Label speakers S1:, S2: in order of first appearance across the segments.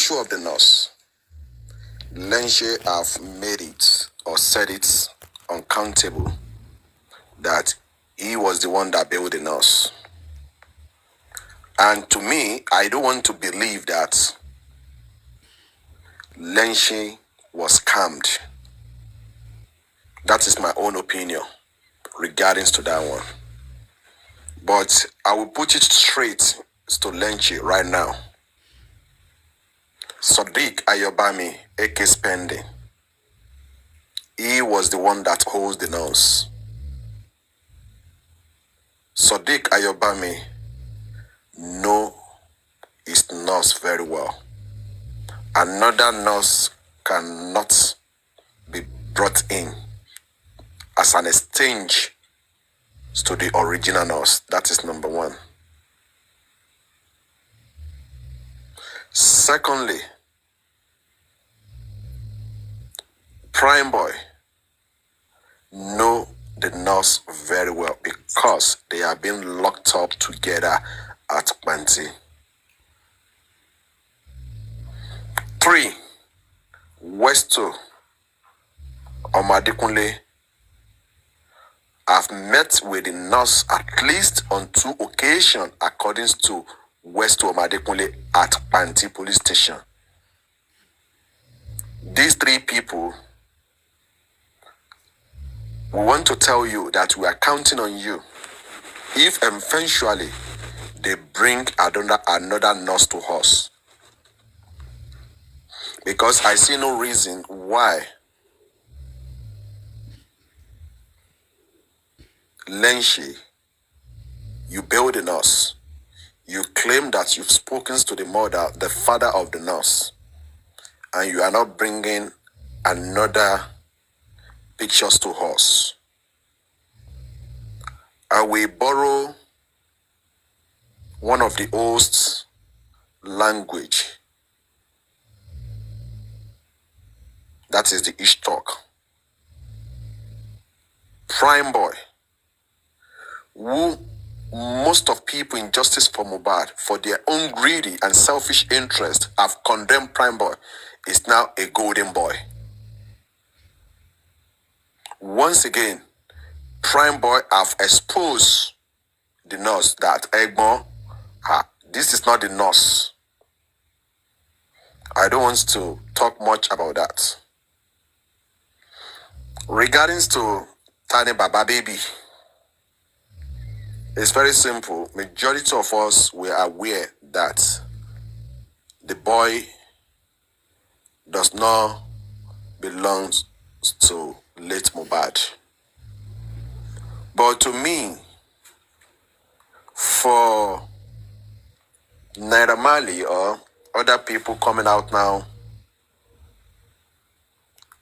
S1: issue of the nurse, Lenche have made it or said it uncountable that he was the one that built the nurse. And to me, I don't want to believe that Lenche was scammed. That is my own opinion regarding to that one. But I will put it straight to Lenche right now. Sadiq Ayobami, AK Spending, he was the one that holds the nose. Sadiq Ayobami know his nurse very well. Another nurse cannot be brought in as an exchange to the original nurse. That is number one. Secondly, Prime Boy know the nurse very well because they have been locked up together at Banti. 3. Westo Omadekunle have met with the nurse at least on 2 occasions, according to Westo Omadekunle at Banti police station. These 3 people, we want to tell you that we are counting on you. If eventually they bring another nurse to us, because I see no reason why Lenche, you build a nurse, you claim that you've spoken to the mother, the father of the nurse, and you are not bringing another pictures to us. I will borrow one of the hosts' language. That is the Ish talk. Prime Boy, who most of people in Justice for Mohbad, for their own greedy and selfish interest, have condemned Prime Boy, is now a golden boy. Once again, Prime Boy have exposed the nurse that Egbon, this is not the nurse. I don't want to talk much about that. Regarding to Tani Baba Baby, it's very simple. Majority of us were aware that the boy does not belong to late Mohbad. But to me, for Naira Marley or other people coming out now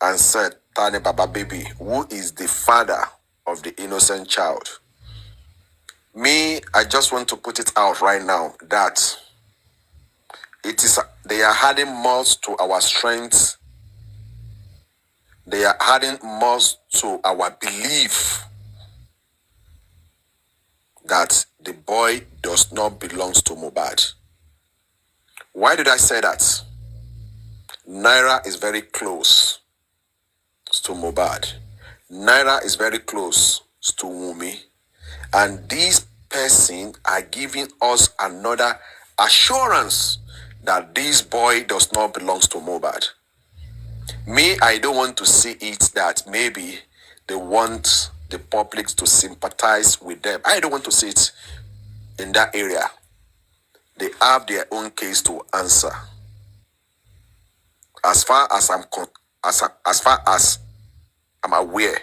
S1: and said, Tani Baba Baby, who is the father of the innocent child? Me, I just want to put it out right now that they are adding more to our strength. They are adding more to our belief that the boy does not belong to Mohbad. Why did I say that? Naira is very close to Mohbad. Naira is very close to Wunmi. And these persons are giving us another assurance that this boy does not belong to Mohbad. Me, I don't want to see it that maybe they want the public to sympathize with them. I don't want to see it in that area. They have their own case to answer. As far as I'm aware,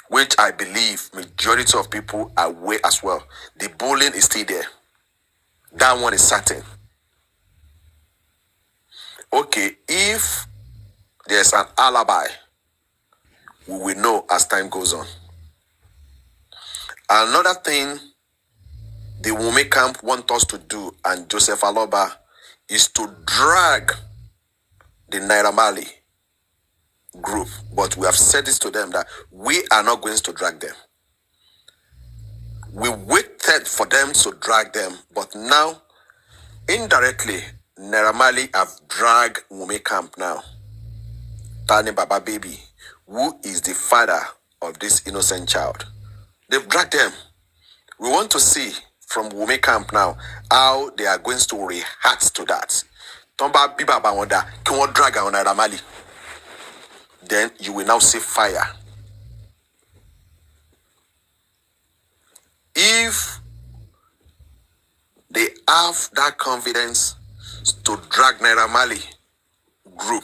S1: which I believe majority of people are aware as well, the bullying is still there. That one is certain. Okay, if there's an alibi, we will know as time goes on. Another thing the Wunmi camp want us to do, and Joseph Aloba, is to drag the Naira Marley group. But we have said this to them that we are not going to drag them. We waited for them to drag them, but now, indirectly, Naira Marley have dragged Wunmi camp now. Tani Baba Baby, who is the father of this innocent child. They've dragged them. We want to see from Wunmi camp now how they are going to react to that. Tomba Biba Bawanda, can we drag on Naira Marley? Then you will now see fire. If they have that confidence to drag Naira Marley group,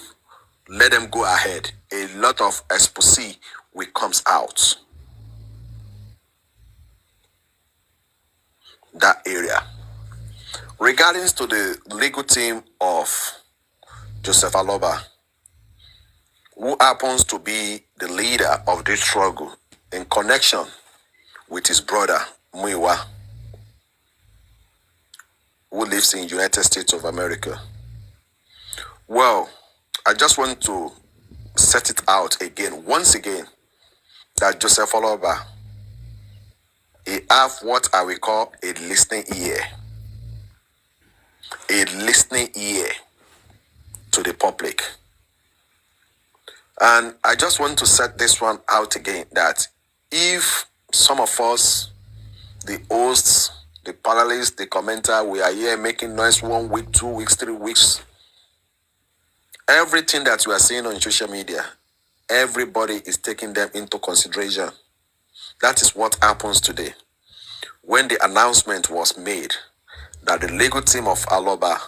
S1: let them go ahead. A lot of expose will comes out. That area. Regarding to the legal team of Joseph Aloba, who happens to be the leader of this struggle in connection with his brother, Muiwa, who lives in United States of America. Well, I just want to set it out again, once again, that Joseph Aloba, he have what I will call a listening ear. A listening ear to the public. And I just want to set this one out again, that if some of us, the hosts, the panelists, the commenter, we are here making noise 1 week, 2 weeks, 3 weeks, everything that we are seeing on social media, everybody is taking them into consideration. That is what happens today. When the announcement was made that the legal team of Aloba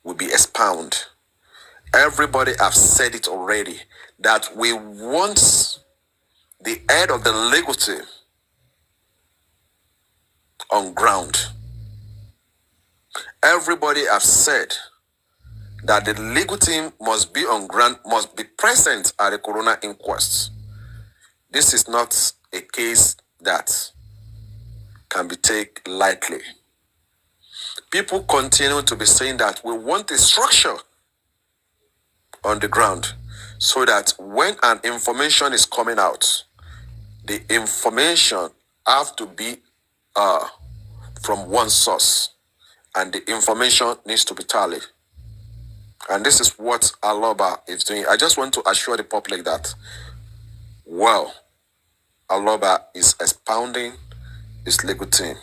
S1: will be expounded, everybody have said it already, that we want the head of the legal team on ground. Everybody have said that the legal team must be on ground, must be present at the coroner inquest. This is not a case that can be taken lightly. People continue to be saying that we want a structure on the ground so that when an information is coming out, the information have to be from one source, and the information needs to be tallied. And this is what Aloba is doing. I just want to assure the public that, well, Aloba is expounding his legal team.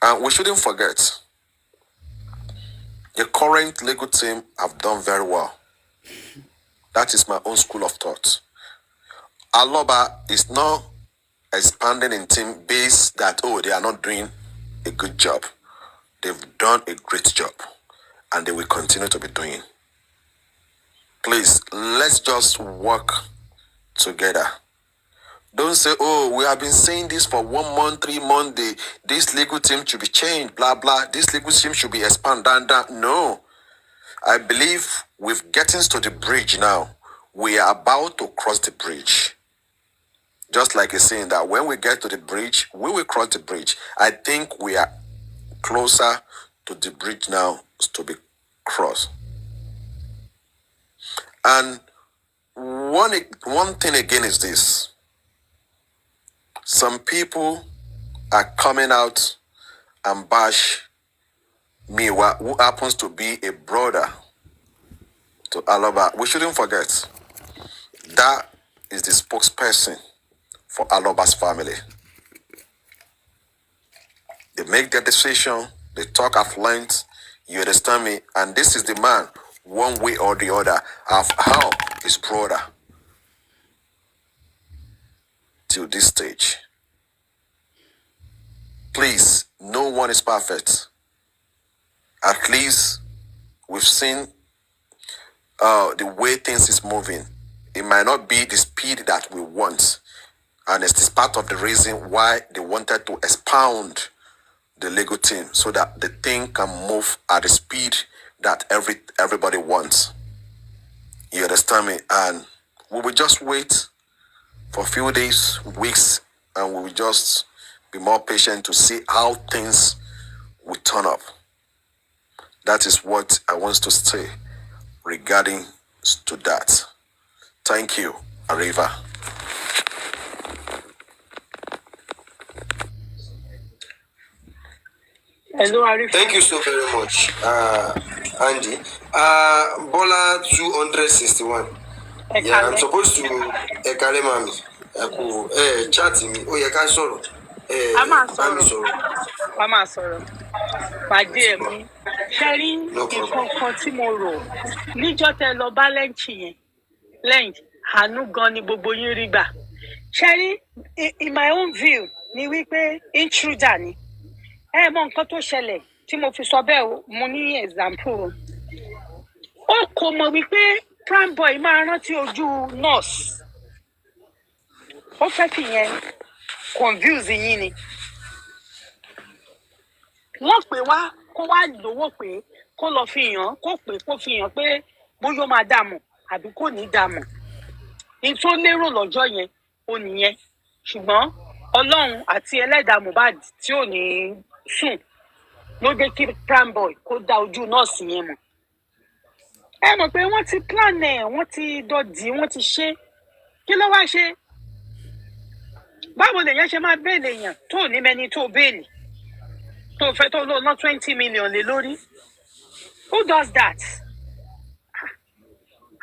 S1: And we shouldn't forget, the current legal team have done very well. That is my own school of thought. Aloba is not expanding in team based that, oh, they are not doing a good job. They've done a great job, and they will continue to be doing. Please, let's just work together. Don't say, oh, we have been saying this for 1 month, 3 months, this legal team should be changed, blah, blah. This legal team should be expanded. No. I believe we've gotten to the bridge now. We are about to cross the bridge. Just like he's saying that when we get to the bridge, we will cross the bridge. I think we are closer to the bridge now to be crossed. And one thing again is this. Some people are coming out and bash Miwa, who happens to be a brother to Aloba. We shouldn't forget, that is the spokesperson for Aloba's family. They make their decision, they talk at length, you understand me? And this is the man, one way or the other, have helped his brother till this stage. Please, no one is perfect. At least we've seen the way things is moving. It might not be the speed that we want, and it's part of the reason why they wanted to expound the legal team, so that the thing can move at the speed that everybody wants. You understand me? And we will just wait for a few days, weeks, and we will just be more patient to see how things will turn up. That is what I want to say regarding to that. Thank you, Arriva.
S2: Hello, Arifa.
S3: Thank you so very much, Andy. Bola 261. Yeah, I'm supposed to Ekale Mami. Chat me. Oh, you can't sorrow.
S2: Mama sorrow. Pàdé mi. Ṣẹ́rí nǹkan kan tí mo rò níjọ́ tẹ lọ bá lẹ́ǹtì yẹn. Lẹ́ǹtì àánú gan ni gbogbo yín rí gbà. Ṣẹ́rí in my own view ni wípé intruder ni. Ẹ mọ nǹkan tó ṣẹlẹ̀ tí mo fi sọ bẹ́ẹ̀ o, mo ní example. Ó kò mọ̀ wípé prime boy máa rántí ojú nurse. Ó fẹ́ fi yẹn confuse yín ni. Wọ́n pè wá kó wá lówó pé kó lọ fi hàn kó pè kó fi hàn pé bóyá ó máa dààmú àbí kò ní dààmú. Ní tó lérò lọ́jọ́ yẹn ó nìyẹn. Ṣùgbọ́n Ọlọ́run àti ẹlẹ́dàá Mohbad tí ò ní sùn ló dé kí prime boy kó dá ojú nọ́ọ̀sì yẹn mọ̀. Ẹ mọ̀ pé wọ́n ti plan ẹ̀, wọ́n ti dọ̀dí, wọ́n ti ṣe. Kí ló wá ṣe? Báwo lèèyàn ṣe máa béèlì èèyàn tó ní mẹ́ni tó béèlì? Tó fẹ́ tó lò ná 20 million lé lórí? Who does that?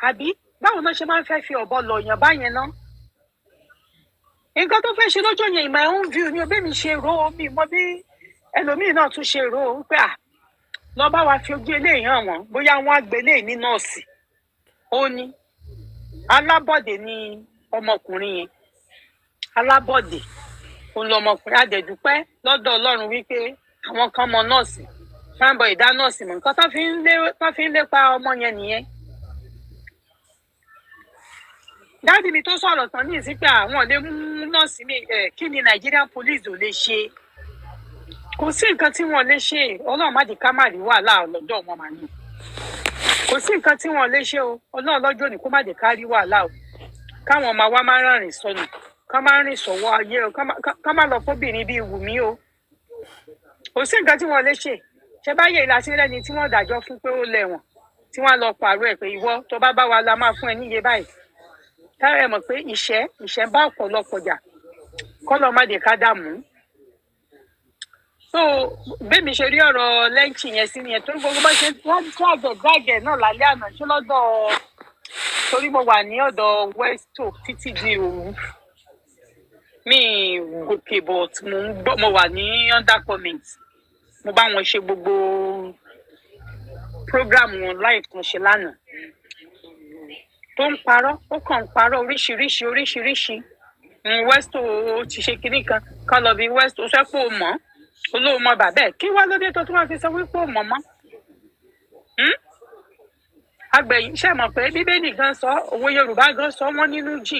S2: Àbí báwo náà ṣe máa ń fẹ́ fi ọ̀bọ lọ èèyàn báyẹn ná? Nǹkan tó fẹ́ ṣe lọ́jọ́ yẹn in my own view ni òbí mi ṣe rò ó, mi mọ bí ẹlòmíì náà tún ṣe rò ó pé lọ bá wa fi ojú eléyìí hàn wọ́n bóyá wọ́n á gbé eléyìí ní nọ́ọ̀sì. Ó ní alábọ̀dé ni ọmọkùnrin yẹn. Alábọ̀dé òun lọmọkùnrin àdẹ̀dúpẹ́ lọ́dọ̀ Ọlọ́run wípé àwọn kan mọ nọ́ọ̀sì. Fáńbọ̀ ìdá nọ́ọ̀sì mọ̀ nǹkan tó fi ń lépa ọmọ yẹn nìyẹn. Dáàdì mi tó sọ̀rọ̀ tán ní ìsìn pé àwọn lè mú nọ́ọ̀sì mi kí ni Nigerian police ò lè ṣe. Kò sí nǹkan tí wọ́n lè ṣe. Ọlọ́run má jẹ́ ká má rí wàhálà lọ́dọ̀ wọn màá ní. Kò sí nǹkan tí wọ́n lè ṣe o. Ọlọ́run lọ́jọ́ ní kó má jẹ́ ká rí wàhálà o. Káwọn ọmọ wa má rìn sọnù. Ká má rìn sọ̀wọ́ ayé o. Ká má lọ fóbìnrin bíi Wùmí o. Kò sí nǹkan tí wọ́n lè ṣe. Ṣé báyé ìlàsí lẹ́ni tí wọ́n dájọ́ fún pé ó lẹ́wọ̀n tí wọ́n lọ pààrọ̀ ẹ̀ pé ìwọ tó bá wa la máa fún ẹ níye báyìí. Táyà mọ̀ pé ìṣẹ́ bá ọ̀pọ̀lọpọ̀ jà kọ́lọ́ má jẹ́ ká dààmú. So bẹ́ẹ̀ mi ṣe rí ọ̀rọ̀ lẹ́ǹtì yẹn sí nìyẹn torí gbogbo bá ṣe wọ́n gbàgẹ̀ náà lálẹ́ àná ṣé lọ́dọ̀ torí mo wà ní ọ̀dọ̀ Westo títí di òru. Mi gòkè but mo wà ní under comment. Mo bá wọn ṣe gbogbo program wọn live kan ṣe lánàá. Tó ń parọ́, ó kàn ń parọ́ oríṣiríṣi. Westo ti ṣe kinní kan lọ bí Westo sọ pé ó mọ̀ olóò mọ bàbá ẹ̀ kí wá lóde tó tún wá fi sọ wípé ó mọ̀ mọ́. Àgbẹ̀yìn ṣe mọ̀ pé Bíbélì gan sọ, òwe Yorùbá gan sọ wọ́n nínú jì.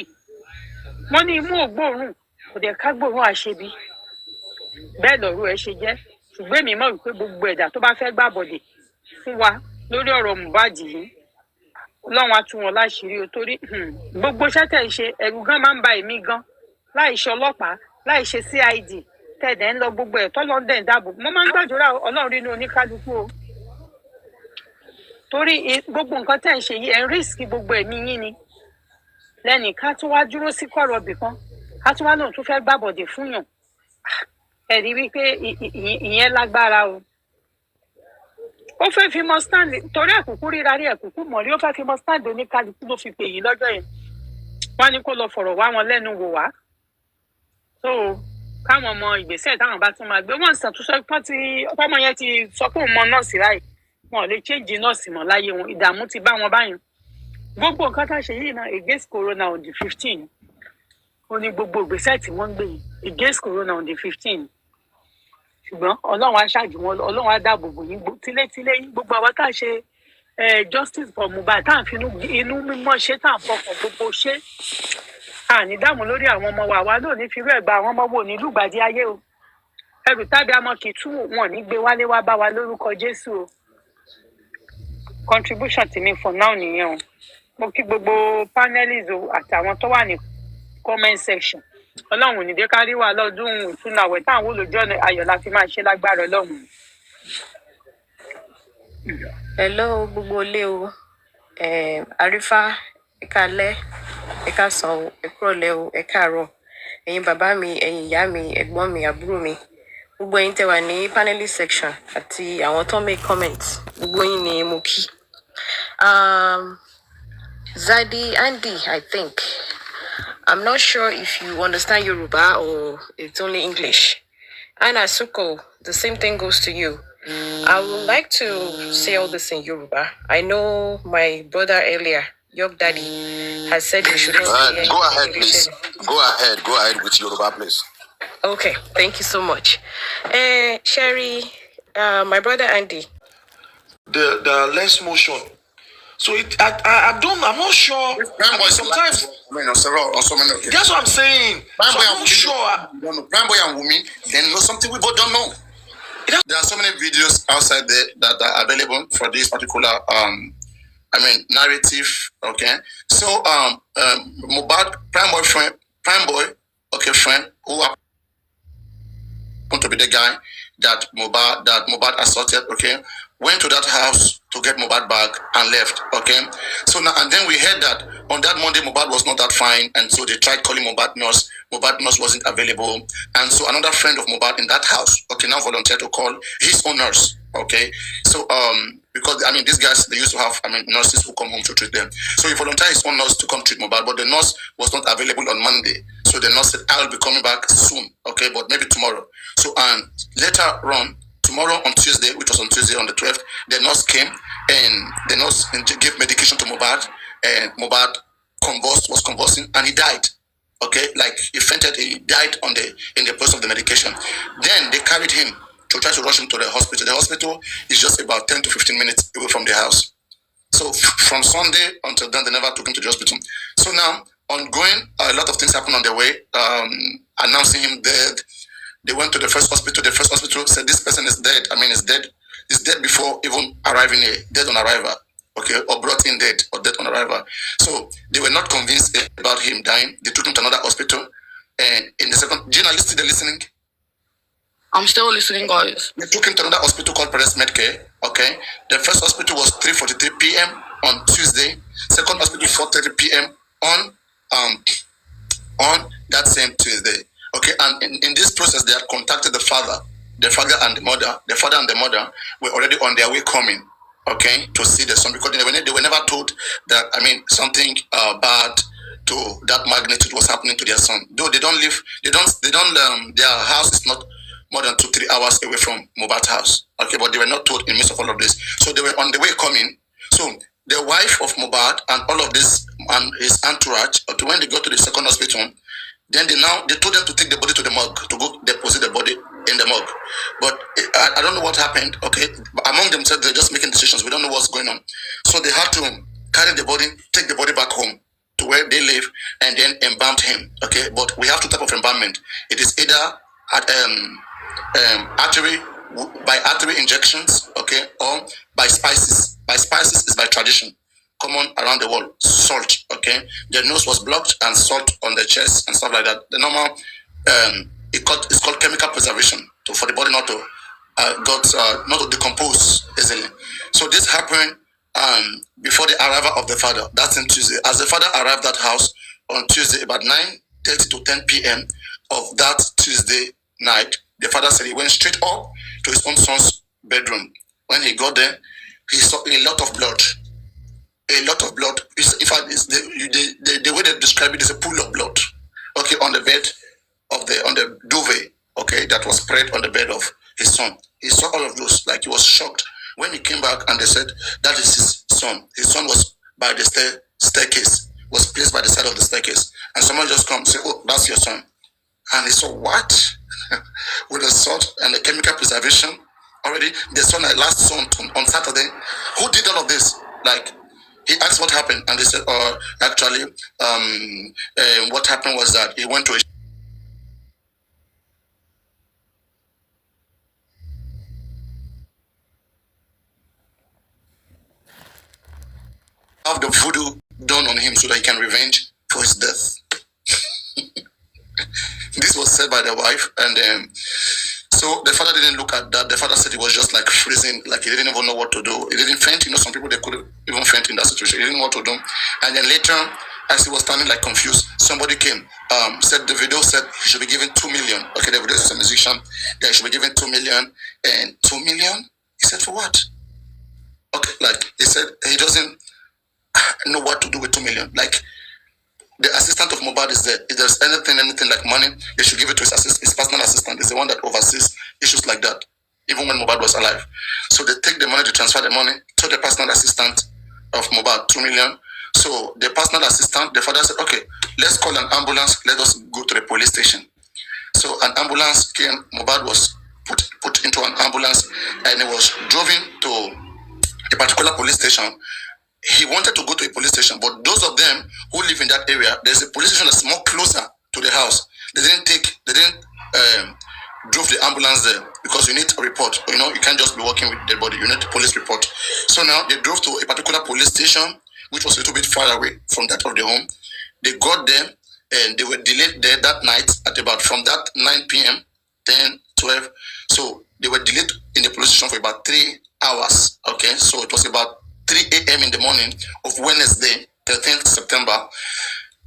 S2: Wọ́n ní imú ògbóòrùn kò dẹ̀ ká gbóòrùn àṣebi. Bẹ́ẹ̀ lọ̀rọ̀ ẹ ṣe jẹ́. Ṣùgbọ́n èmi mọ̀ wípé gbogbo ẹ̀dá tó bá fẹ́ gbàbọ̀dè fún wa lórí ọ̀rọ̀ Mohbad yìí Ọlọ́run á tú wọn láṣìírí o torí gbogbo iṣẹ́ tẹ̀ ń ṣe ẹ̀rù gan máa ń ba èmi gan láì ṣe ọlọ́pàá láì ṣe CID tẹ̀dẹ̀ ń lọ gbogbo ẹ̀ tọ́lọ́dẹ̀ ń dáàbò mo máa ń gbàdúrà Ọlọ́run nínú oníkálukú o torí gbogbo nǹkan tẹ̀ ń ṣe yìí ẹ̀ ń rísìkì gbogbo ẹ̀mí yín ni lẹ́nì ká tún wá dúró sí kọ̀rọ̀ ibì kan ká tún wá lóun tún fẹ́ gbàbọ̀dè fún yàn ẹ̀rí wípé ìyẹn lágbára o. Ó fẹ́ fi mọ stand torí ẹ̀kúkú ríra rí ẹ̀kúkú mọ̀ rí ó fẹ́ fi mọ stand oníkálukú ló fi pè yín lọ́jọ́ yẹn. Wọ́n ní kó lọ fọ̀rọ̀ wá wọn lẹ́nu wò wá. So káwọn ọmọ ìgbésẹ̀ táwọn bá tún máa gbé wọ́n ṣàtúnṣe ọmọ yẹn ti sọ pé òun mọ nọ́ọ̀sì ráì. Wọn ò lè change nọ́ọ̀sì mọ́ láyé wọn ìdààmú ti bá wọn báyìí. Gbogbo nǹkan tá a ṣe yìí náà against corona on the 15. Ó ní gbogbo ìgbésẹ̀ tí wọ́n ń gbé yìí against corona on the 15. Ṣùgbọ́n Ọlọ́run á ṣáàjú wọn Ọlọ́run á dáàbò bò yín tílétílé yín gbogbo àwa tá a ṣe justice for Mohbad tá à ń fi inú mímọ́ ṣe tá à ń fọkàn gbogbo ṣe àní dààmú lórí àwọn ọmọ wa náà ní firú ẹ̀gbà àwọn ọmọ wo ní lùgbàdì ayé o ẹrù tábí àmọ́ kì í tú wọn ní gbé wálé wá bá wa lórúkọ Jésù o contribution tèmi for now nìyẹn o mo kí gbogbo panelists o àtàwọn tó wà ní comment section Ọlọ́run ò ní dé ká rí wa lọ́dún ìtúnu àwẹ̀ táwọn olùjọ́ ayọ̀ la fi máa ṣe lágbára Ọlọ́run.
S4: Hello gbogbo ilé o Arifa ẹ káalẹ́ ẹ káàsán o ẹ kúrọ̀lẹ́ o ẹ káàárọ̀ ẹ̀yin bàbá mi ẹ̀yin ìyá mi ẹ̀gbọ́n mi àbúrò mi Gbogbo yín tẹ́ wà ní panelist section àti àwọn tó make comments. Gbogbo yín ni mo kí. Zadi Andy, I think. I'm not sure if you understand Yoruba or it's only English. Anna Suko, the same thing goes to you. I would like to say all this in Yoruba. I know my brother earlier, your daddy, has said you shouldn't say
S1: Go ahead, please. Go ahead with Yoruba, please.
S4: Okay, thank you so much. Sherry, my brother Andy.
S5: The less motion. So I'm not sure. Sometimes
S1: That's
S5: what I'm saying. So I'm not sure.
S1: Prime Boy and Wunmi, they know something we both don't know. There are so many videos outside there that are available for this particular narrative. Okay, so Mohbad Prime Boy, okay, friend who happened to be the guy that Mohbad assaulted, okay, went to that house to get Mohbad back and left, okay. So now and then we heard that on that Monday Mohbad was not that fine, and so they tried calling Mohbad nurse. Mohbad nurse wasn't available, and so another friend of Mohbad in that house, okay, now volunteered to call his own nurse, okay. So because these guys, they used to have nurses who come home to treat them. So he volunteered his own nurse to come treat Mohbad, but the nurse was not available on Monday. So the nurse said, "I will be coming back soon, okay, but maybe tomorrow." So later on, tomorrow on Tuesday, which was on Tuesday on the 12th, the nurse came and the nurse gave medication to Mohbad, and Mohbad was convulsing, and he died. Okay, like he fainted, he died in the process of the medication. Then they carried him to try to rush him to the hospital. The hospital is just about 10 to 15 minutes away from the house. So from Sunday until then, they never took him to the hospital. So now, ongoing, a lot of things happened on the way, announcing him dead. They went to the first hospital. The first hospital said this person is dead. Is dead. He's dead before even arriving here, dead on arrival. Okay, or brought in dead or dead on arrival. So they were not convinced about him dying. They took him to another hospital. And in the second, Gina, are you still listening?
S6: I'm still listening, guys.
S1: They took him to another hospital called Perez Medcare. Okay, the first hospital was 3:43 p.m. on Tuesday. Second hospital 4:30 p.m. on that same Tuesday. Okay, and in this process, they had contacted the father and the mother. The father and the mother were already on their way coming, okay, to see the son, because they were never told that something bad to that magnitude was happening to their son. Though they don't live, their house is not more than 2-3 hours away from Mohbad's house. Okay, but they were not told in midst of all of this. So they were on the way coming. So the wife of Mohbad and all of this and his entourage, okay, when they go to the second hospital, then they told them to take the body to the morgue, to go deposit the body in the morgue. But I don't know what happened, okay? Among themselves, they're just making decisions. We don't know what's going on. So they had to carry the body, take the body back home to where they live, and then embalm him, okay? But we have two types of embalmment. It is either at by artery injections, okay, or by spices. By spices is by tradition, common around the world. Salt, okay. The nose was blocked and salt on the chest and stuff like that. The normal, it's called chemical preservation, for the body not to decompose easily. So this happened before the arrival of the father. That's on Tuesday. As the father arrived at house on Tuesday, about 9:30 to 10 p.m. of that Tuesday night, the father said he went straight up to his own son's bedroom. When he got there, he saw a lot of blood. A lot of blood. In fact, the way they describe it is a pool of blood. Okay, on the bed on the duvet. Okay, that was spread on the bed of his son. He saw all of those, like he was shocked. When he came back and they said that is his son. His son was by the staircase, was placed by the side of the staircase, and someone just come and say, "Oh, that's your son." And he saw what? With the salt and the chemical preservation already. The son I last saw on Saturday. Who did all of this? Like, he asked what happened, and they said, actually, what happened was that he went to have the voodoo done on him so that he can revenge for his death. This was said by the wife, and so the father didn't look at that. The father said he was just like freezing, like he didn't even know what to do. He didn't faint. Some people, they could even faint in that situation. He didn't know what to do. And then later,
S5: as he was standing like confused, somebody came, said the video said he should be given 2 million. Okay, the video is a musician, that he should be given 2 million. And 2 million? He said, for what? Okay, like he said he doesn't know what to do with 2 million. Like the assistant of Mohbad is there. If there's anything like money, they should give it to his personal assistant. Is the one that oversees issues like that, even when Mohbad was alive. So they take the money, they transfer the money to the personal assistant of Mohbad, 2 million. So the personal assistant, the father said, okay, let's call an ambulance, let us go to the police station. So an ambulance came, Mohbad was put into an ambulance, and he was driven to a particular police station. He wanted to go to a police station, but those of them who live in that area, there's a police station that's more closer to the house. They didn't drove the ambulance there because you need a report. You know, you can't just be walking with the body. You need a police report. So now they drove to a particular police station, which was a little bit far away from that of the home. They got there and they were delayed there that night at about from that 9 p.m., 10, 12. So they were delayed in the police station for about 3 hours. Okay, so it was about 3 a.m. in the morning of Wednesday, 13th September.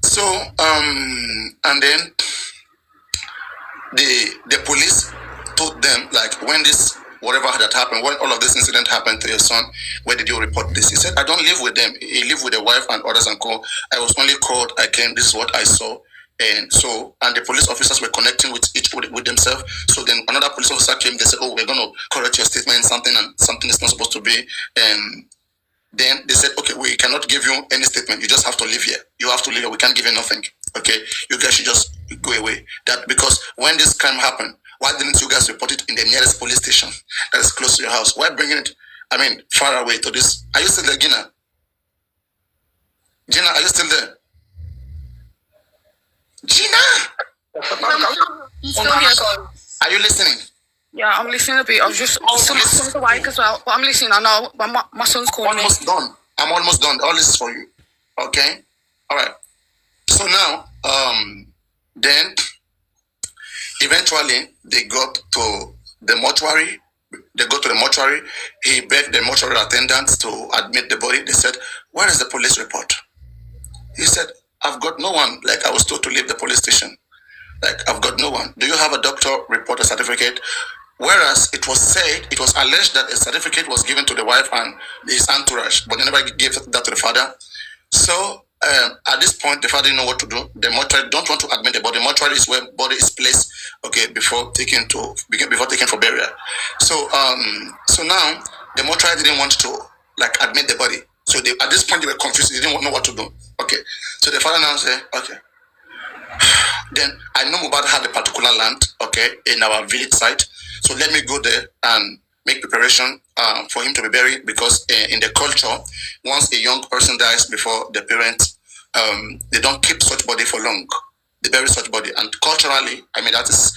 S5: So, and then the police told them, like, when this, whatever that happened, when all of this incident happened to your son, where did you report this? He said, I don't live with them. He lived with the wife and others and co. I was only called, I came, this is what I saw. And so, and the police officers were connecting with themselves. So then another police officer came, they said, oh, we're going to correct your statement, something is not supposed to be. Then they said, okay, we cannot give you any statement. You just have to live here. You have to live here. We can't give you nothing. Okay, you guys should just go away. That because when this crime happened, why didn't you guys report it in the nearest police station that is close to your house? Why bringing it, far away to this? Are you still there, Gina? Gina, are you still there? Gina!
S6: I'm still here, guys.
S5: Are you listening?
S6: Yeah, I'm listening a bit. I was just some songs awake as well, but I'm listening. I know, but my son's calling me.
S5: I'm almost done. All this is for you. Okay? All right. So now, then, eventually, they got to the mortuary. He begged the mortuary attendants to admit the body. They said, where is the police report? He said, I've got no one. Like, I was told to leave the police station. Like, I've got no one. Do you have a doctor report, a certificate? Whereas it was alleged that a certificate was given to the wife and his entourage, but they never gave that to the father. So at this point, the father didn't know what to do. The mortuary don't want to admit the body. The mortuary is where body is placed, okay, before taken for burial. So so now the mortuary didn't want to admit the body. So at this point they were confused. They didn't know what to do. Okay, so the father now said, okay. Then I know Mohbad had a particular land, okay, in our village site. So let me go there and make preparation for him to be buried, because in the culture, once a young person dies before the parents, they don't keep such body for long. They bury such body. And culturally, that is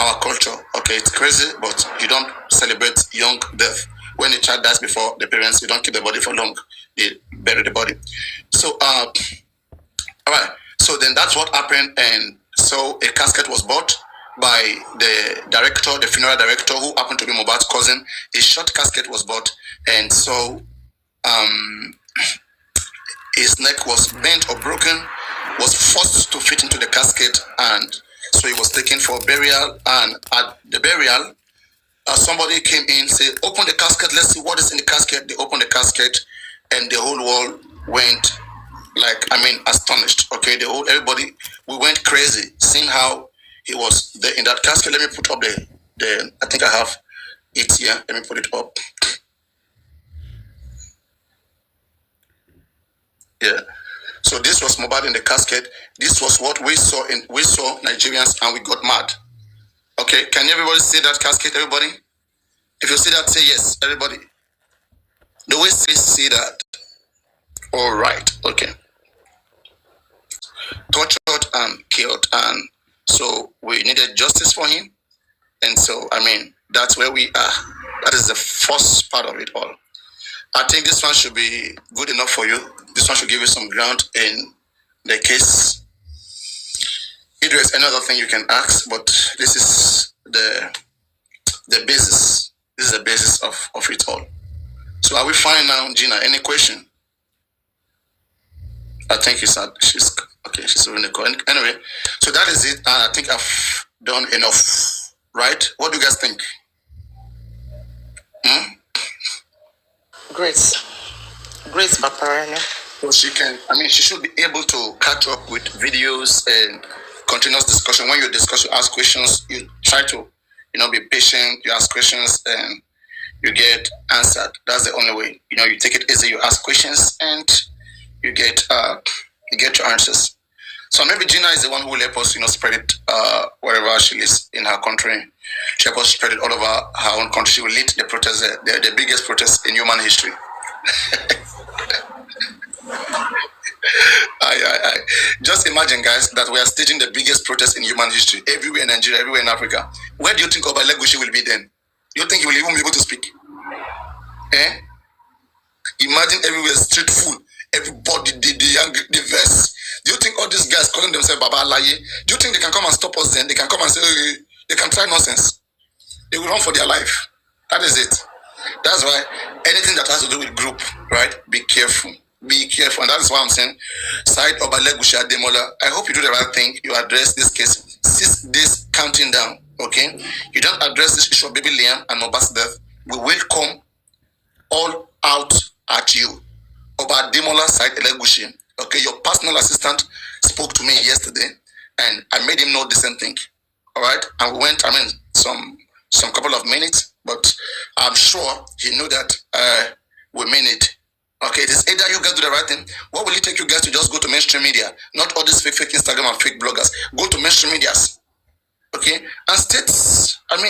S5: our culture. Okay, it's crazy, but you don't celebrate young death. When a child dies before the parents, you don't keep the body for long. They bury the body. So, all right. So then that's what happened. And so a casket was bought by the funeral director, who happened to be Mohbad's cousin. A short casket was bought, and so his neck was bent or broken, was forced to fit into the casket, and so he was taken for burial. And at the burial, somebody came in, said, open the casket, let's see what is in the casket. They opened the casket, and the whole world went astonished. Okay, everybody, we went crazy seeing how he was there in that casket. Let me put up the I think I have it here. Let me put it up. Yeah. So this was Mohbad in the casket. This was what we saw Nigerians, and we got mad. Okay, can everybody see that casket, everybody? If you see that, say yes, everybody. Do we see that? All right, okay. Tortured and killed, and so we needed justice for him. And so, that's where we are. That is the first part of it all. I think this one should be good enough for you. This one should give you some ground in the case. If there is another thing you can ask, but this is the basis. This is the basis of it all. So are we fine now, Gina? Any question? I think she's okay. She's in the call. Anyway, so that is it. I think I've done enough, right? What do you guys think?
S7: Great, Papa.
S5: So she can. I mean, she should be able to catch up with videos and continuous discussion. When you discuss, you ask questions. You try to, be patient. You ask questions and you get answered. That's the only way. You take it easy. You ask questions and you get your answers. So maybe Gina is the one who will help us, spread it wherever she lives in her country. She help us spread it all over her own country. She will lead the protest, the biggest protest in human history. Just imagine, guys, that we are staging the biggest protest in human history everywhere in Nigeria, everywhere in Africa. Where do you think Elegushi will be then? You think he will even be able to speak? Imagine everywhere street full, everybody, the young, the verse. Do you think all these guys calling themselves Baba Alaye, do you think they can come and stop us then? They can come and say, they can try nonsense. They will run for their life. That is it. That's why anything that has to do with group, right? Be careful. Be careful. And that is why I'm saying, side of Elegushi Ademola, I hope you do the right thing. You address this case. 6 days counting down, okay? You don't address this issue of baby Liam and Mohbad's death. We will come all out at you. Oba Ademola side Elegushi, okay? Your personal assistant spoke to me yesterday, and I made him know the same thing, all right? And we went, some couple of minutes, but I'm sure he knew that we mean it. Okay, it is either you guys do the right thing. What will it take you guys to just go to mainstream media? Not all these fake Instagram and fake bloggers. Go to mainstream medias. Okay? And state, and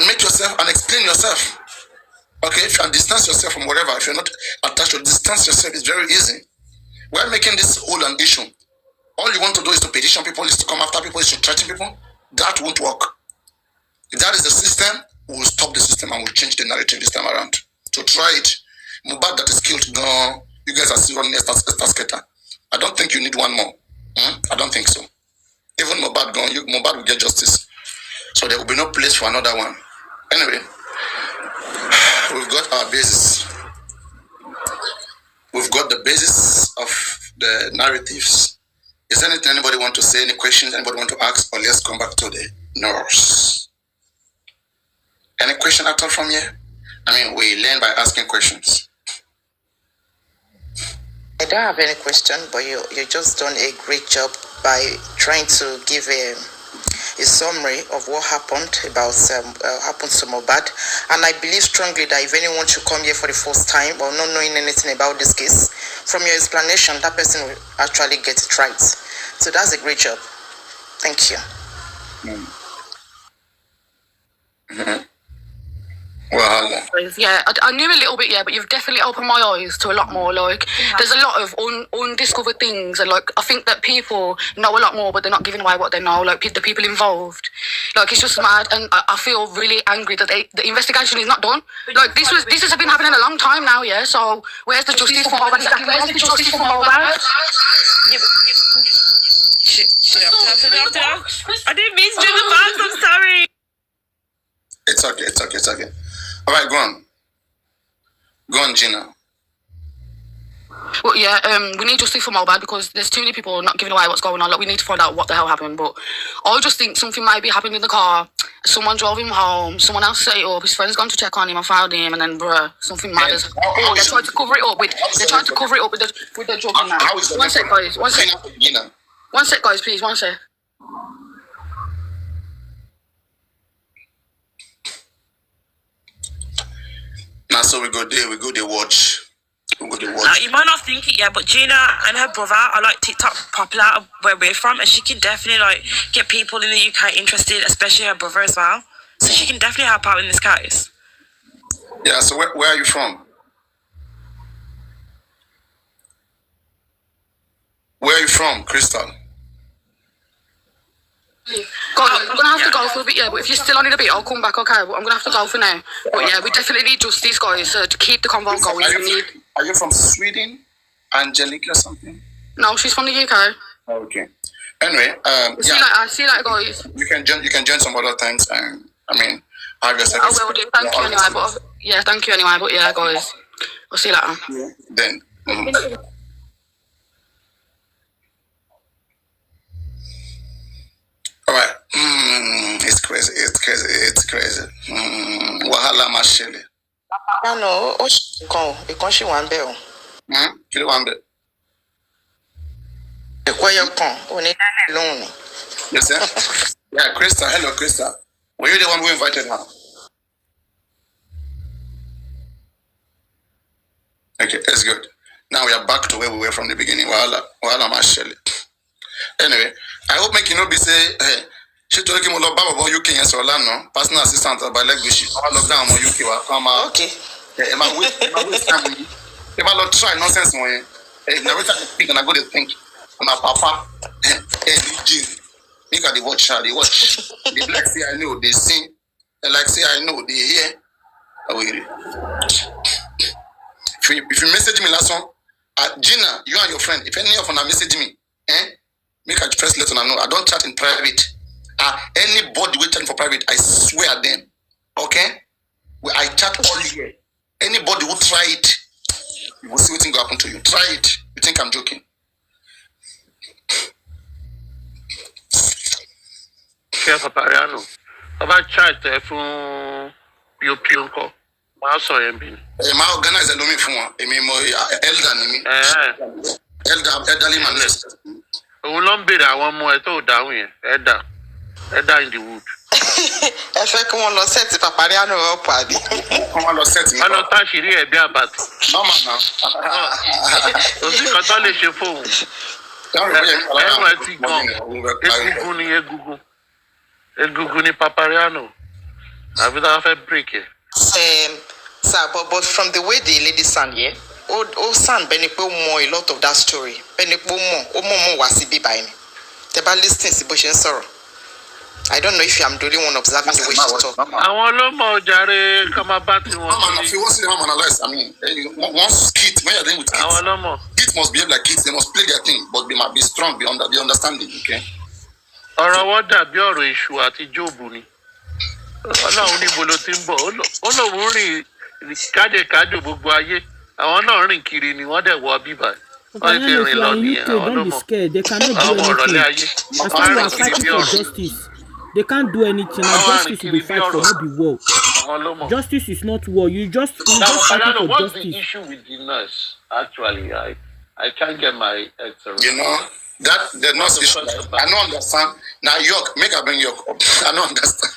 S5: make yourself and explain yourself. Okay? If you can distance yourself from whatever, if you're not attached to distance yourself, it's very easy. We're making this whole an issue. All you want to do is to petition people, is to come after people, is to threaten people. That won't work. If that is the system, we will stop the system and we'll change the narrative this time around. To try it, Mohbad that is killed, no, you guys are still running a skater. I don't think you need one more. I don't think so. Even Mohbad gone, Mohbad will get justice. So there will be no place for another one. Anyway, we've got our basis. We've got the basis of the narratives. Is there anything anybody want to say? Any questions anybody want to ask? Or let's come back to the nurse. Any question at all from here? We learn by asking questions.
S7: I don't have any question, but you just done a great job by trying to give a summary of what happened to Mohbad. And I believe strongly that if anyone should come here for the first time or not knowing anything about this case, from your explanation, that person will actually get it right. So that's a great job. Thank you.
S5: Waĥàla.
S6: Yeah, I knew a little bit, but you've definitely opened my eyes to a lot more. There's a lot of undiscovered things, and I think that people know a lot more, but they're not giving away what they know. The people involved, it's just mad, and I feel really angry that the investigation is not done. This has been happening a long time now, yeah. So where's the justice for Mohbad? Where's the justice for Mohbad?
S8: I didn't mean to do the math. I'm sorry.
S5: It's okay. All right, go on, Gina.
S6: Well, yeah, we need justice for Mohbad because there's too many people not giving away what's going on. We need to find out what the hell happened. But I just think something might be happening in the car. Someone drove him home. Someone else set it up. His friend's gone to check on him and found him, and then something mad as hell. They tried to cover it up with. They tried to cover it up with the drug and that. One sec, guys. One sec.
S5: Gina.
S6: One sec, guys, please. One sec.
S5: Now, so we go there, watch.
S8: Now, you might not think it, but Gina and her brother are TikTok popular where we're from, and she can definitely get people in the UK interested, especially her brother as well. So she can definitely help out in this case.
S5: Yeah. So where are you from? Where are you from, Crystal?
S6: God, I'm gonna have to go for a bit, but if you're still on in a bit, I'll come back, okay? But I'm gonna have to go for now. But yeah, we definitely need justice, guys, to keep the convo going.
S5: Are you from Sweden? Angelica or something?
S6: No, she's from the UK.
S5: Okay. Anyway,
S6: see you later, guys.
S5: You can join some other times, and have yourself.
S6: I will do. Thank you anyway, but yeah, thank you anyway, but yeah, guys, I'll see you later.
S5: Then All right. It's crazy. Waĥàla mashele.
S7: No, ìkan ṣì wà ń bẹ̀ o.
S5: Kí ló wà ń bẹ̀?
S7: Ẹ̀kọ́ ẹyọ kan, ò ní lóhùn ni.
S5: Yes, sir. Yeah, Krista. Hello, Krista. Were you the one who invited her? Okay, that's good. Now we are back to where we were from the beginning. Waħàla mashele. Anyway, I hope make you know be say, hey, she told him about UK and Solano, personal assistant by Elegushi. All lockdown on UK will come out.
S7: Okay.
S5: Am I waste time? If I not try nonsense on you, every time I think and I go to think, my papa, make the watch, they watch. The black say I know, they sing. The like say I know, they hear. If you message me last one, Gina, you and your friend, if any of them message me, make a first let them know. I don't chat in private. Anybody waiting for private, I swear them. Okay? I chat all here. Anybody who try it, you will see what will happen to you. Try it. You think I'm joking?
S9: Chef Papariano, about chat from your pure. I saw him.
S5: My organizer know me for one. Elderly man.
S9: I want more. I thought down here. Elder in the wood.
S7: Ẹ fẹ́ kí wọ́n lọ sẹ́ẹ̀tì Papariano up àbí?
S5: Wọ́n lọ sẹ́ẹ̀tì mi.
S9: Wọ́n lọ táṣìírí ẹ̀bí àbàtì.
S5: Normal now.
S9: Òsì kan tó lè ṣe fóun. Ẹ̀rọ ẹ̀ ti gan. Egungun ni Papariano. Àbí tá a fẹ́ break ẹ̀.
S7: Sir, but from the way the lady sang, yeah, ó sound bẹ́ẹ̀ ni pé ó mọ a lot of that story. Bẹ́ẹ̀ ni pé ó mọ̀ wá sí bíbá ẹni. Tẹ́ bá listen sí bó ṣe ń sọ̀rọ̀. I don't know if I'm the only one observing the way she talk.
S9: Àwọn ló mọ jàre kọ́má bá ti wọn.
S5: If you want to see how analyze, I mean, once kids, when you're dealing with kids,
S9: àwọn ló mọ.
S5: Kids must behave like kids. They must play their thing, but they must be strong, be understanding. Okay.
S9: Ọ̀rọ̀ wọn dàbí ọ̀rọ̀ èṣù àti Jóòbù ni. Ọlọ́run níbo ló ti ń bọ̀? Ó lòun rìn kájèkájò gbogbo ayé. Àwọn náà rìn kiri ni wọ́n dẹ̀ wọ bíbá. Wọ́n ti rìn lọ nìyẹn. Àwọn ló mọ̀. Àwọn ọ̀rọ̀lẹ́ ayé.
S10: As long as we are fighting for justice, they can't do anything. And justice will be fight for, not be war. Justice is not war. You just fight for justice.
S9: What's the issue with the nurse? Actually, I can't get my head around.
S5: You know that the nurse issue. I don't understand. Now York, make her bring York up. I don't understand.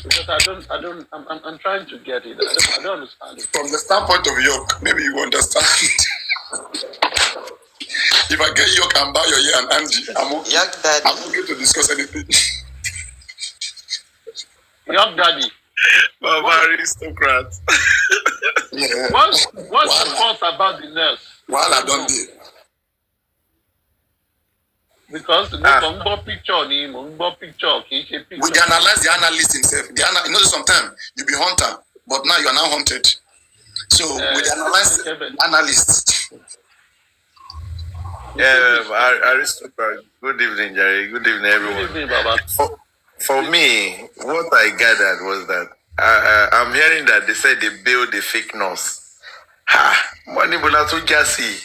S9: Because I'm trying to get it. I don't understand it.
S5: From the standpoint of York, maybe you understand. If I get York and buy your ear and Andy, I'm okay to discuss anything.
S9: Young daddy.
S5: Baba aristocrat.
S9: Yeah. What's the fault about the nurse?
S5: Waħàla don't do.
S9: Because the picture,
S5: we can analyze the analyst himself. You know, sometimes you be hunter, but now you are now hunted. So we analyze the analyst.
S11: Yeah, aristocrat. Good evening, Jerry. Good evening, everyone.
S9: Good evening, Baba.
S11: For me, what I gathered was that I'm hearing that they said they build a fake nurse. Money bula to Jasi.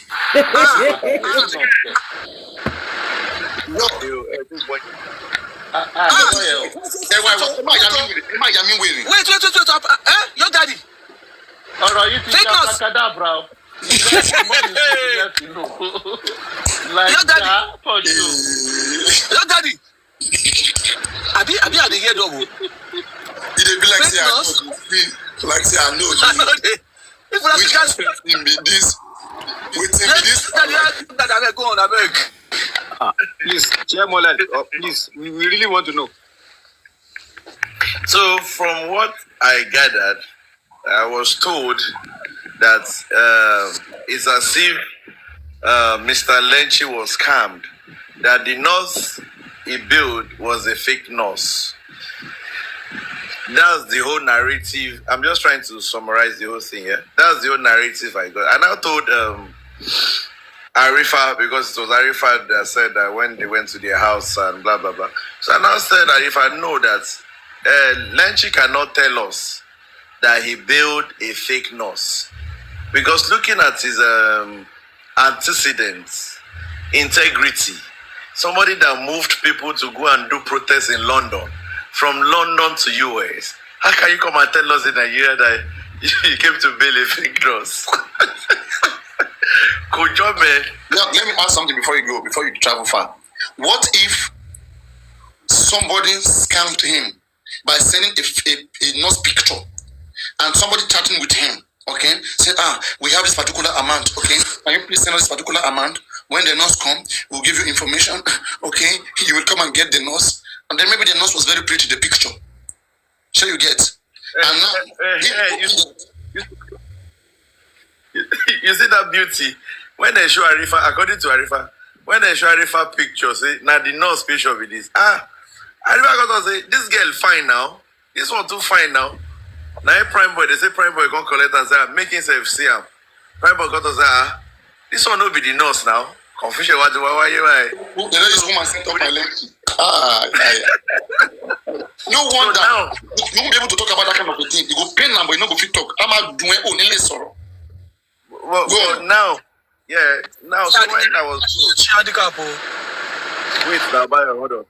S11: No, everybody.
S5: Wait.
S12: Your daddy.
S9: All right, you think I'm bro.
S12: Your daddy. Your daddy. Abi I dey hear double.
S5: It dey be like say I know. Like say I know.
S12: If you just
S5: be this. Waiting be this.
S12: That go on, I beg.
S3: Please, Chairman, please, we really want to know.
S11: So, from what I gathered, I was told that it's as if Mr. Lenchi was scammed, that the nurse he built was a fake nurse. That's the whole narrative. I'm just trying to summarize the whole thing here. That's the whole narrative I got. And I told Arifa, because it was Arifa that said that when they went to their house and blah, blah, blah. So I now said that if I know that Lenchi cannot tell us that he built a fake nurse. Because looking at his antecedents, integrity, somebody that moved people to go and do protests in London, from London to US. How can you come and tell us in Nigeria that you came to bail a fake news? Good job, man.
S5: Let me ask something before you travel far. What if somebody scammed him by sending a nurse picture and somebody chatting with him, okay, said, we have this particular amount, okay, can you please send us this particular amount? When the nurse come, we'll give you information, okay, you will come and get the nurse, and then maybe the nurse was very pretty, the picture. Sure you get. And now,
S11: you see that beauty? When they show Arifa, according to Arifa, when they show Arifa pictures, now the nurse picture with this. Arifa got to say, this girl fine now. This one too fine now. Now Prime Boy, they say Prime Boy gonna collect and say, make himself see him. Prime Boy got to say, this one will be the nurse now. Confusion, why
S5: this woman sent up my leg. No wonder. So you won't be able to talk about that kind of a thing. You go pain number, you know, go fit talk. I'm doing only sorrow.
S11: Well, now, so when I was wait, now, hold on.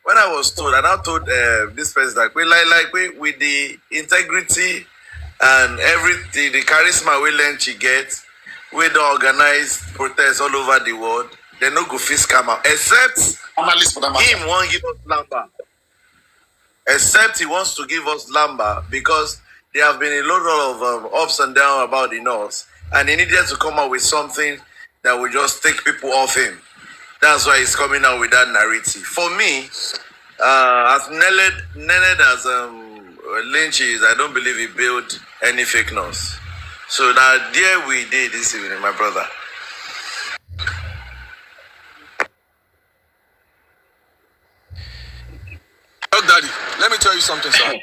S11: When I was told, and I told this person that we with the integrity and everything, the charisma we learn she gets, we the organized protests all over the world, they no go fit scam out. Except him won't give us number. Except he wants to give us lumber because there have been a lot of ups and downs about the North, and he needed to come up with something that will just take people off him. That's why he's coming out with that narrative. For me, as Nened as Lynch is, I don't believe he built any fake news. So now there we did this evening, my brother.
S12: Daddy, let me tell you something, sir.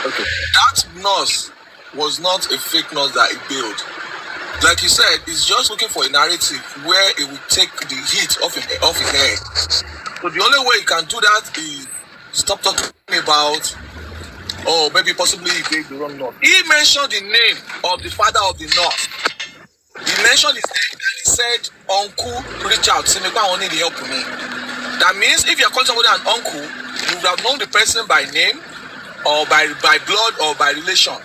S11: Okay.
S12: That nurse was not a fake nurse that he built. Like you said, he's just looking for a narrative where it will take the heat off his head. So the only way he can do that is stop talking about, maybe possibly he gave the wrong nurse. He mentioned the name of the father of the nurse. He mentioned his name and he said, Uncle, reach out. I need help me. That means if you're calling somebody an uncle, you would have known the person by name or by blood or by relation.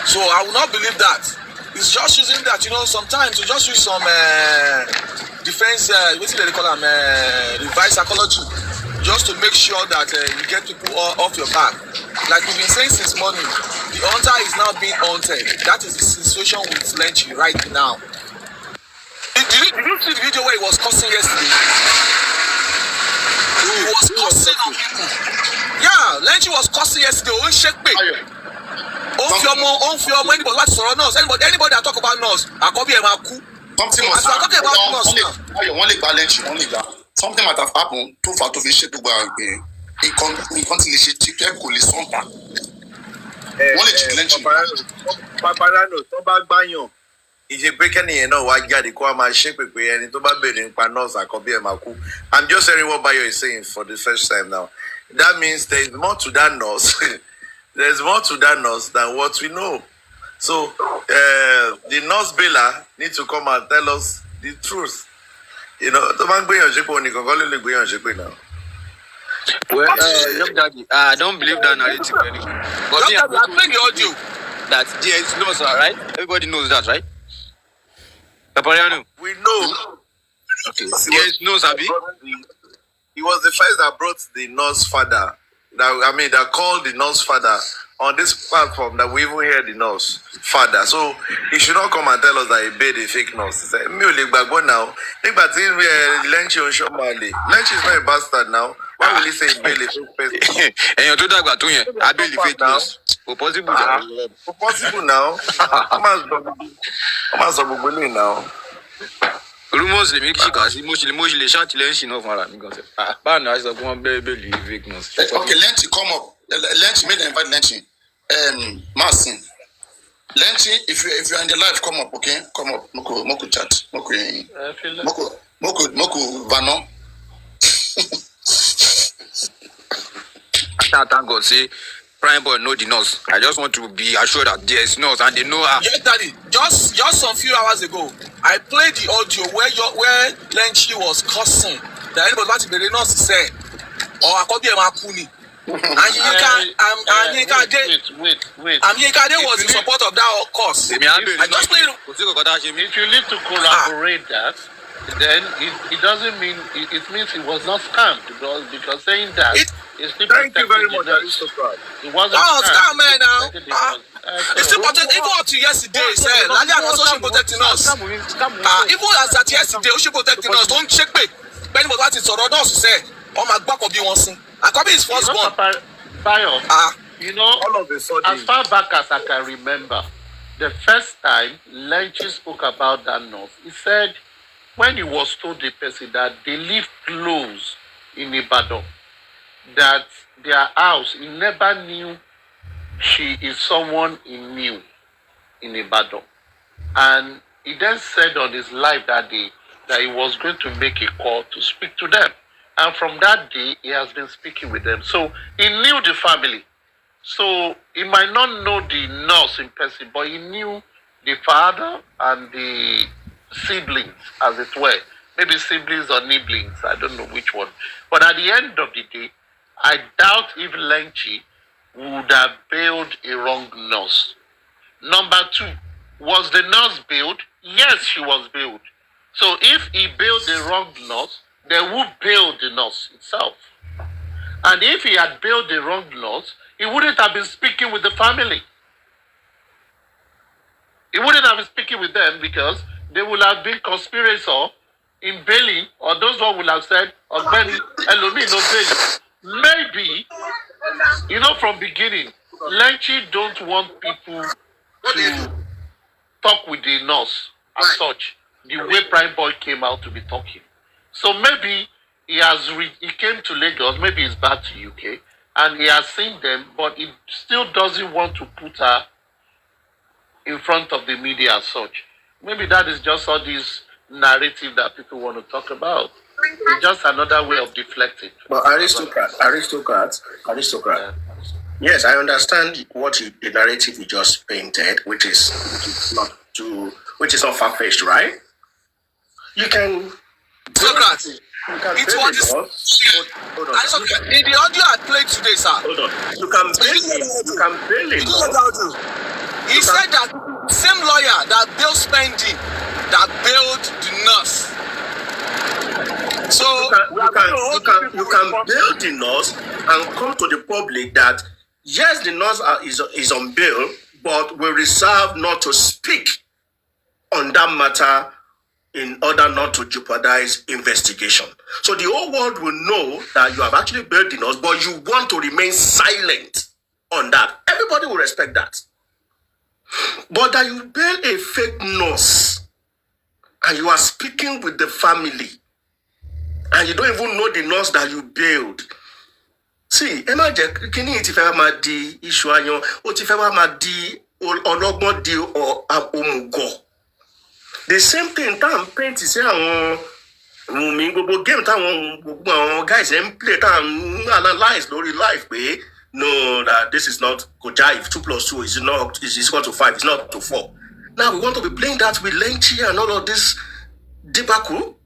S12: So I will not believe that. It's just using that, sometimes you just use some defense, what do they call them, reverse psychology, just to make sure that you get people off your back. Like we've been saying since morning, the hunter is now being hunted. That is the situation with Lenchy right now. Did you see the video where he was cussing yesterday? He was cussing on people. Yeah, Lenchy was cussing yesterday. Oh, shake me. Anybody watch Soro nurse, anybody that talk about nurse,
S5: something must have something might have happened too far to be shaped by in continuation to go listen back.
S11: Paparano, tó bá gbàyàn. Ìṣe pé kẹ́nìyàn náà wá jáde kó a máa ṣe pèpè ẹni tó bá bèrè nípa nurse àkọ́bí ẹ̀ máa kú. I'm just hearing what Bayo is saying for the first time now. That means there is more to that nurse. There's more to that nurse than what we know. So the nurse bailer needs to come and tell us the truth. The man going on Shepo, you can call it going on Shepo now.
S13: Well, look, Daddy, I don't believe that narrative anymore. But me, I'm playing the audio. That there is nurse, right? Everybody knows that, right? Papariano.
S11: We know.
S13: Okay. There is nurse, Abi.
S11: He was the first that brought the nurse father. That called the nurse father on this platform that we even hear the nurse father. So he should not come and tell us that he paid a fake nurse. He said, now. Lenchy is not a bastard now. Why will he say he paid a fake person?
S13: And you're talking about I paid the fake nurse. Possible
S11: now. Come on, now.
S13: Rumors les les chats Lenchy no fara mi gan se. Ba na so ko won believe fake news.
S5: Okay, Lenchy come up. Lenchy made invite Lenchy. Marcin. Lenchy, if you're in the live, come up, okay? Come up. Moko chat. Moko Vano.
S13: Thank God say Prime Boy know the nurse. I just want to be assured that there is nurse and they know her.
S12: Yes, Daddy. Just some few hours ago, I played the audio where Lenchi was cursing. That anybody want to be the nurse said, or I called him Akuni. And Yinka Ade was in support of that course. I just played.
S9: If you need to corroborate that, then it doesn't mean it means it was not scammed because saying that is still
S12: thank you very much, Aristocrat.
S9: It wasn't
S12: scam, man. Now it's still protected. Even up to yesterday, said Lali also she protecting us. Even as at yesterday, she protecting us. Don't check me. But what is already us say? Oh my God, be one thing. I copy his first one.
S9: You know, all of a sudden, as far back as I can remember, the first time Lenchi spoke about that nurse, he said when he was told the person that they live close in Ibadan, that their house, he never knew she is someone he knew in Ibadan. And he then said on his live that day that he was going to make a call to speak to them. And from that day, he has been speaking with them. So he knew the family. So he might not know the nurse in person, but he knew the father and the siblings, as it were. Maybe siblings or nibblings, I don't know which one. But at the end of the day, I doubt if Lenchi would have bailed a wrong nurse. Number two, was the nurse bailed? Yes, she was bailed. So if he bailed the wrong nurse, they would bail the nurse itself. And if he had bailed the wrong nurse, he wouldn't have been speaking with the family. He wouldn't have been speaking with them because they would have been conspirator in bailing, or those one would have said, Ogbeni, Elomi, no bailing. Maybe, you know, from beginning, Lenchi don't want people to talk with the nurse as such, the way Prime Boy came out to be talking. So maybe he came to Lagos, maybe he's back to UK, and he has seen them, but he still doesn't want to put her in front of the media as such. Maybe that is just all this narrative that people want to talk about. It's just another way of deflecting.
S1: But aristocrat. Yeah. Yes, I understand what the narrative you just painted, which is not far-fetched, right? You can.
S12: Socrates. It was hold on. In the audio I played today, sir.
S1: Hold on. You can bail him.
S12: He said that same lawyer that bailed spending, that bailed the nurse. So
S1: you can bail the nurse and come to the public that yes, the nurse is on bail, but we reserve not to speak on that matter in order not to jeopardize investigation. So the whole world will know that you have actually bailed the nurse, but you want to remain silent on that. Everybody will respect that. But that you bail a fake nurse and you are speaking with the family and you don't even know the nurse that you bailed. See, Emma Jack, can you if di issue ayon, o ti fẹ́ di ọlọ́gbọ́n di òmùgọ̀. The same thing that paint is àwọn Wunmi gbogbo game táwọn guys play analyze lórí life pé no, that this is not Kojive. 2 + 2 is equal to 5. It's not to 4. Now we want to be playing that with Lenchi and all of this debacle.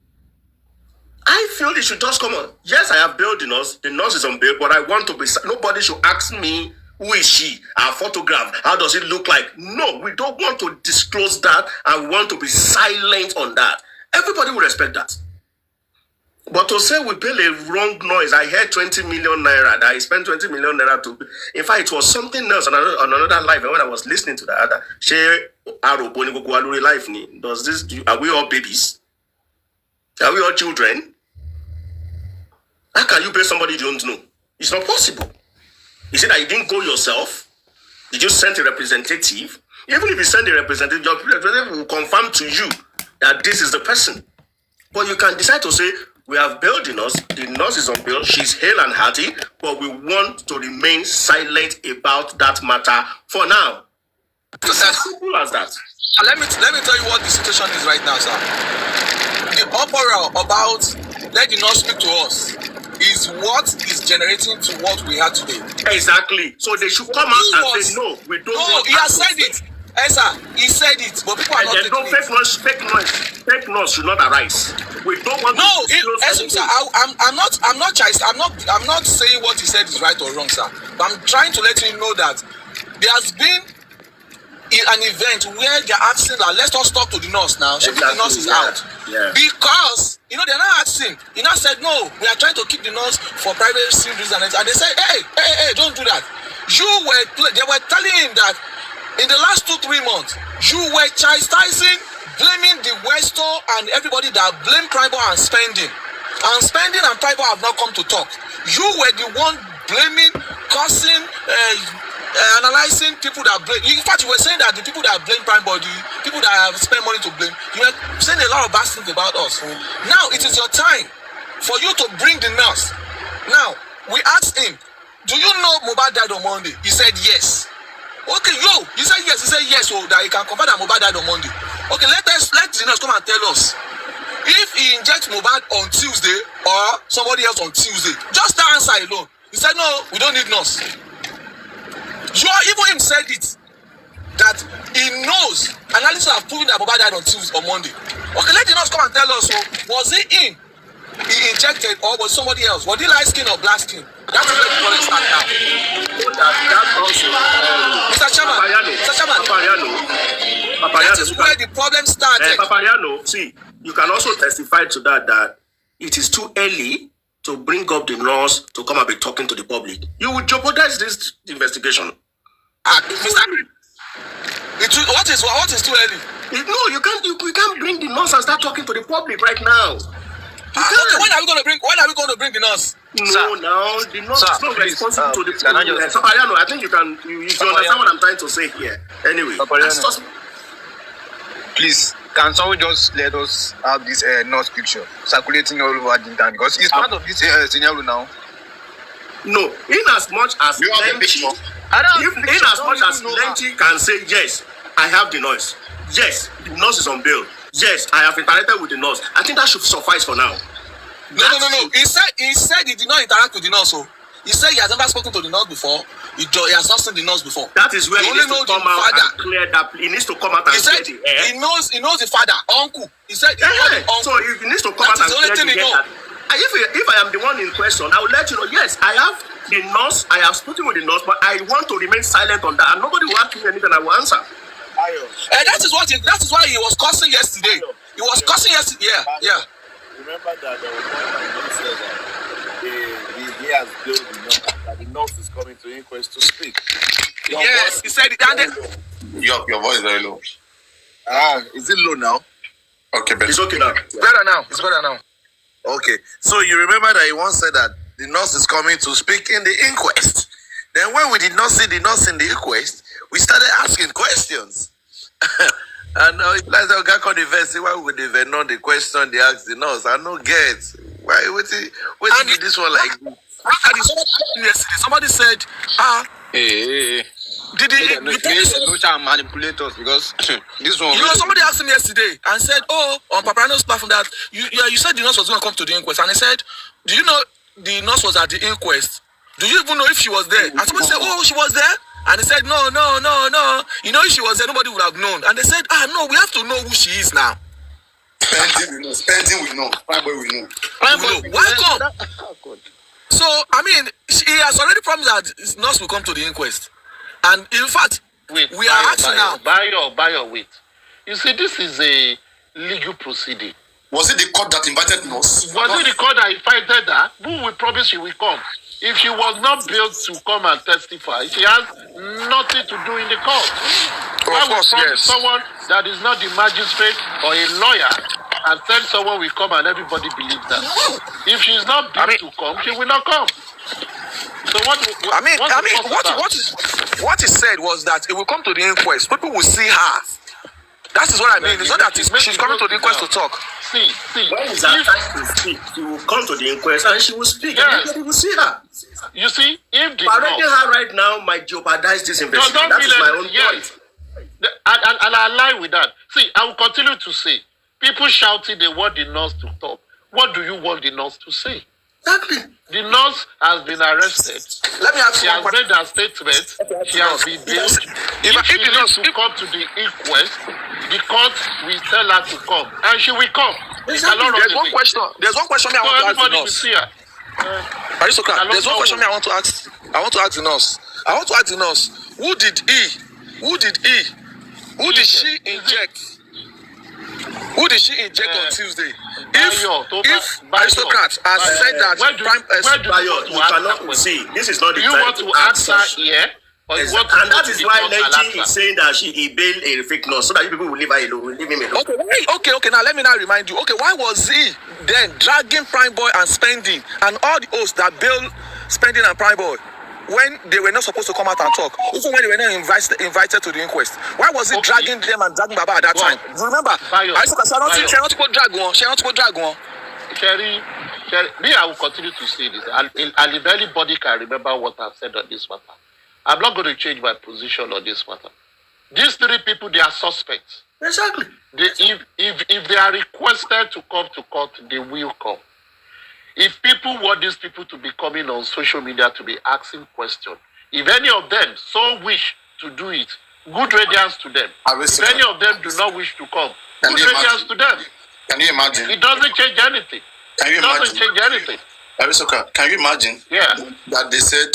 S1: I feel it should just come on. Yes, I have bailed the nurse. The nurse is on bail, but I want to be. Nobody should ask me who is she, her photograph, how does it look like? No, we don't want to disclose that, and we want to be silent on that. Everybody will respect that. But to say we bail a wrong noise, I heard 20 million naira, that I spent 20 million naira to. In fact, it was something else on another live. And when I was listening to the other, does this? Are we all babies? Are we all children? How can you pay somebody you don't know? It's not possible. You said that you didn't go yourself. Did you send a representative? Even if you send a representative, your representative will confirm to you that this is the person. But you can decide to say, we have bailed the nurse is on bail, she's hale and hearty, but we want to remain silent about that matter for now. It's as simple as that.
S12: Let me tell you what the situation is right now, sir. The uproar about let the nurse speak to us is what is generating to what we have today.
S14: Exactly. So they should come out and say, no, we don't want
S12: he has said it. Yes, sir, he said it, but people are not taking it.
S14: Fake noise should not arise. We don't want
S12: sir, I'm not saying what he said is right or wrong, sir. But I'm trying to let you know that there has been an event where they're asking that let's just talk to the nurse now. Exactly, the nurse is out. Yeah. Because they're not asking. He now said, no, we are trying to keep the nurse for privacy reasons. And they say, hey, don't do that. They were telling him that in the last 2-3 months, you were chastising, blaming the Westo and everybody that blame Private and spending. And spending and Private have not come to talk. You were the one blaming, cursing, analyzing people that blame. In fact, you were saying that the people that blame Prime Body, people that have spent money to blame, you were saying a lot of bad things about us. Now it is your time for you to bring the nurse. Now, we asked him, do you know Mohbad died on Monday? He said yes. Okay, he said yes. He said yes, so that he can confirm that Mohbad died on Monday. Okay, let the nurse come and tell us if he injects Mohbad on Tuesday or somebody else on Tuesday. Just that answer alone. He said no, we don't need nurse. Even him said it, that he knows, analysis have proven that Mohbad died on Tuesday or Monday. Okay, let the nurse come and tell us, so was it him he injected or was somebody else? Was he light skin or black skin? That's where the problem starts now. Mr. Chairman, that is where the problem started.
S14: Papariano, see, you can also testify to that it is too early to bring up the nurse to come and be talking to the public. You will jeopardize this investigation.
S12: What is too early?
S14: No, you can't bring the nurse and start talking to the public right now.
S12: Okay, when are we going to bring the nurse?
S14: The nurse is not responsible to the public. Papariano, I think you understand what I'm trying to say here. Anyway,
S13: please, can someone just let us have this nurse picture circulating all over the internet, because it's part of this scenario now.
S14: No, in as much as Lenchi can say yes, I have the nurse. Yes, the nurse is on bail. Yes, I have interacted with the nurse. I think that should suffice for now.
S12: No. He said he did not interact with the nurse. So he said he has never spoken to the nurse before. He has not seen the nurse before.
S14: That is where he needs to come out and clear that. He needs to come out and clear the air.
S12: He knows the father, uncle. He said uncle.
S14: So he needs to come out and clear the air. If I am the one in question, I will let you know. Yes, I have the nurse. I have spoken with the nurse, but I want to remain silent on that, and nobody will ask me anything. I will answer.
S12: That is why he was cursing yesterday. He was cursing yesterday. Yeah.
S15: Remember that there was one that said that he has built the nurse, that the nurse is coming to inquest to speak.
S12: Yes, he said it.
S5: Your voice is very low.
S15: Is it low now?
S5: Okay, better.
S14: It's okay now.
S12: It's better now.
S15: Okay, so you remember that he once said that the nurse is coming to speak in the inquest. Then when we did not see the nurse in the inquest, we started asking questions. And like the guy called the verse, why would they know the question they asked the nurse? I don't get. Why would this one like this?
S12: Somebody said,
S13: Hey.
S12: Did he
S13: manipulate us, because this one.
S12: Somebody asked him yesterday and said, on Paparano's platform that you said the nurse was going to come to the inquest, and he said, do you know the nurse was at the inquest? Do you even know if she was there? And somebody said, she was there. And he said, no. If she was there, nobody would have known. And they said, no, we have to know who she is now.
S5: Spending we know. Prime we know.
S12: Welcome. So, he has already promised that his nurse will come to the inquest. And in fact, we are asking now.
S9: Bayo, wait. You see, this is a legal proceeding.
S5: Was it the court that invited nurse?
S9: Was it the court that invited her? Who will promise she will come? If she was not built to come and testify, she has nothing to do in the court. Why would someone that is not the magistrate or a lawyer and tell someone will come and everybody believe that? If she's not built to come, she will not come. So what
S12: he said was that it will come to the inquest. People will see her. That is what I mean. It's not that she's coming to the inquest to talk.
S9: See.
S14: When is that time to speak? She will come to the inquest and she will speak. Yes. And everybody will see her.
S9: You see, if the
S14: already her right now might jeopardize this investigation. That is my own point.
S9: And I align with that. See, I will continue to say, people shouting they want the nurse to talk. What do you want the nurse to say?
S14: Exactly.
S9: The nurse has been arrested.
S12: Let me ask
S9: She
S12: you
S9: has made her statement. She has been bailed. If she needs to come to the inquest, the court will tell her to come, and she will come.
S12: Exactly. There's one question. There's one question I want to ask the nurse. Aristocrat, there's one question I want to ask. I want to ask the nurse. Who did she inject? Who did she inject on Tuesday? If Aristocrat has said that
S14: you cannot see, this is not the time to ask her here. And that is why Lenchi is saying that he bailed a fake nurse so that you people will leave her alone, leave him alone.
S12: Okay. Now let me remind you. Okay, why was he then dragging Prime Boy and Spending and all the hosts that bailed Spending and Prime Boy when they were not supposed to come out and talk, even when they were not invited to the inquest? Why was he dragging them and dragging Baba at that time? Do you remember? She not to drag one.
S9: Sherry, me, I will continue to say this. And if anybody can remember what I've said on this matter, I'm not going to change my position on this matter. These three people, they are suspects.
S14: Exactly.
S9: If they are requested to come to court, they will come. If people want these people to be coming on social media to be asking questions, if any of them so wish to do it, good radiance to them. If any of them do not wish to come, good radiance to them.
S5: Can you imagine?
S9: It doesn't change anything. It doesn't change anything.
S5: Aristocrat, can you imagine?
S9: Yeah.
S5: That they said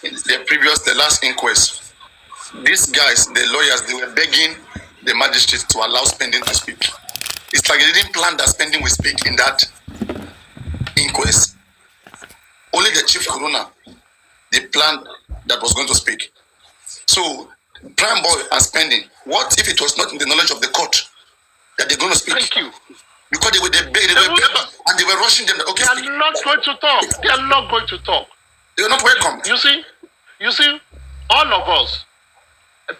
S5: in the last inquest, these guys, the lawyers, they were begging the magistrate to allow Spending to speak. It's like they didn't plan that Spending will speak in that inquest. Only the chief coroner, they planned that was going to speak. So, Prime Boy and Spending, what if it was not in the knowledge of the court that they're going to speak?
S9: Thank you.
S5: Because they were and they were rushing them. Okay,
S9: they are not going to talk. They are not going to talk.
S5: They are not welcome.
S9: You see, all of us,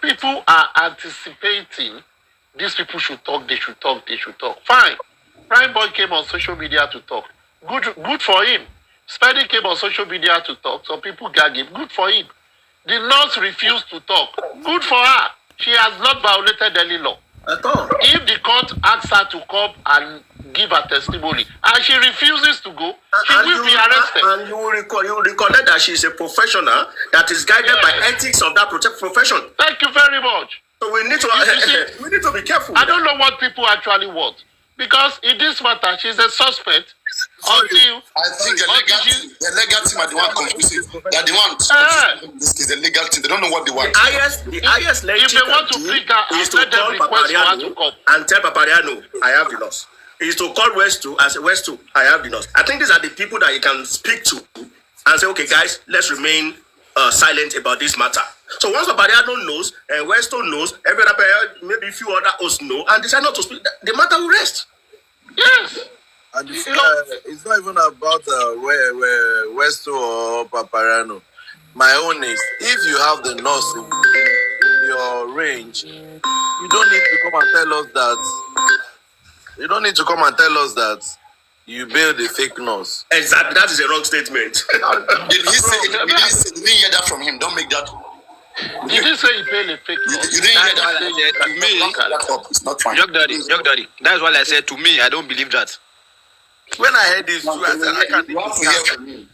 S9: people are anticipating these people should talk, they should talk. Fine. Prime Boy came on social media to talk. Good for him. Spidey came on social media to talk. Some people gag him. Good for him. The nurse refused to talk. Good for her. She has not violated any law.
S14: At all.
S9: If the court asks her to come and give her testimony and she refuses to go, she will be arrested.
S14: And you will recollect that she is a professional that is guided by ethics of that profession.
S9: Thank you very much.
S14: So we need to be careful.
S9: I don't know what people actually want. Because in this matter, she's a suspect.
S5: I think the legal team are the one confusing. They are the one. This is the legal team. They don't know what they want.
S14: The highest
S9: if they want to bring her, is to call Papariano
S14: and tell Papariano, I have the loss. Is to call Westu and say, Westu, I have the loss. I think these are the people that you can speak to and say, okay, guys, let's remain silent about this matter. So once Papariano knows, and Westu knows, every other maybe a few other hosts know, and decide not to speak, the matter will rest.
S9: Yes.
S16: And it's not even about where Westu or Papariano. My own is, if you have the nurse in your range, you don't need to come and tell us that. You don't need to come and tell us that you bailed a fake nurse.
S14: Exactly, that is a wrong statement.
S5: Did he hear that from him? Don't make that.
S9: Did he say he bailed a fake nurse?
S5: You didn't hear that.
S13: To me,
S5: it's not fine.
S13: Young daddy. That's what I said. To me, I don't believe that.
S16: When I heard this, I said, I can't hear from him.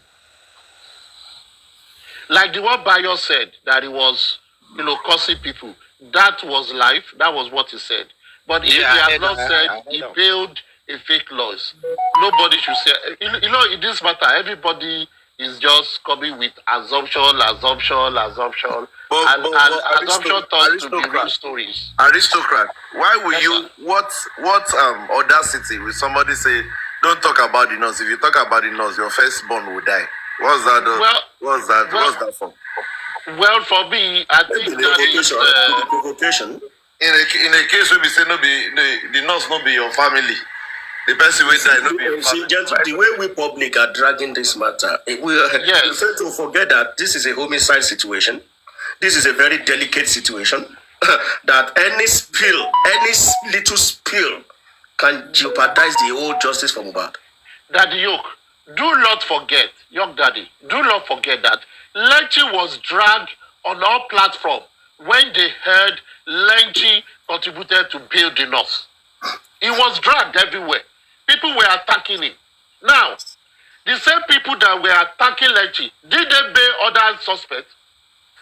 S9: Like the one Bayo said, that he was, cursing people. That was life. That was what he said. But if he has not said he bailed a fake laws, nobody should say. In this matter, everybody is just coming with assumption, and assumption turns to be real stories.
S16: Aristocrat, why will you? What audacity will somebody say? Don't talk about the nurse. If you talk about the nurse, your firstborn will die. What's that? What's that for?
S9: Well, for me, I think
S14: the provocation.
S16: In a case where we say the nurse not be your family, the person will die not be your family.
S14: The way we public are dragging this matter, we fail to forget that this is a homicide situation. This is a very delicate situation. That any little spill can jeopardize the whole justice for Mohbad.
S9: Daddy Yoke, do not forget, young daddy, do not forget that Lenchi was dragged on our platform when they heard Lenchi contributed to build the North. He was dragged everywhere. People were attacking him. Now, The same people that were attacking Lechi, did they bail other suspects?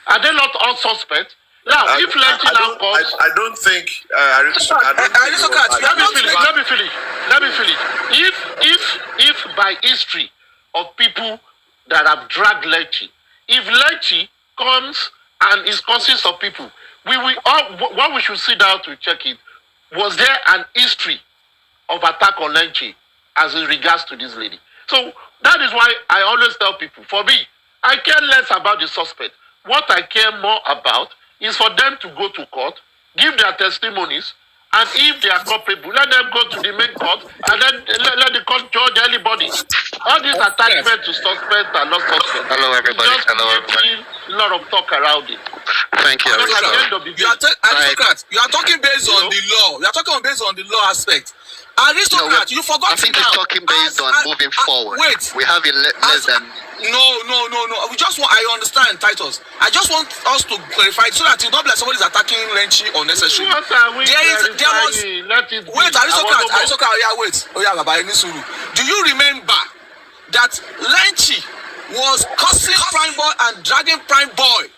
S9: Are they not all suspects? Now, if Lechi now comes...
S11: I don't think... Let me finish.
S9: If by history of people that have dragged Lechi, if Lechi comes and is consists of people, what we should sit down to check it, was there an history of attack on Lechi as in regards to this lady? So that is why I always tell people, for me, I care less about the suspect. What I care more about is for them to go to court, give their testimonies, and if they are culpable, let them go to the main court and then let the court judge anybody. All these attachments to suspect and not suspect.
S17: Hello, everybody.
S9: A lot of talk around it.
S17: Thank you.
S12: Aristocrat, you are talking based on the law. You are talking based on the law aspect. Aristocrat, you forgot.
S17: I think he's talking based on moving forward.
S12: Wait.
S17: We have less than.
S12: No. We just want. I understand, Titus. I just want us to clarify so that it's not like somebody is attacking Lenchi unnecessarily. Wait, Aristocrat. Yeah, wait. Oh yeah, Baba Enisuru. Do you remember that Lenchi was cursing Prime Boy and dragging Prime Boy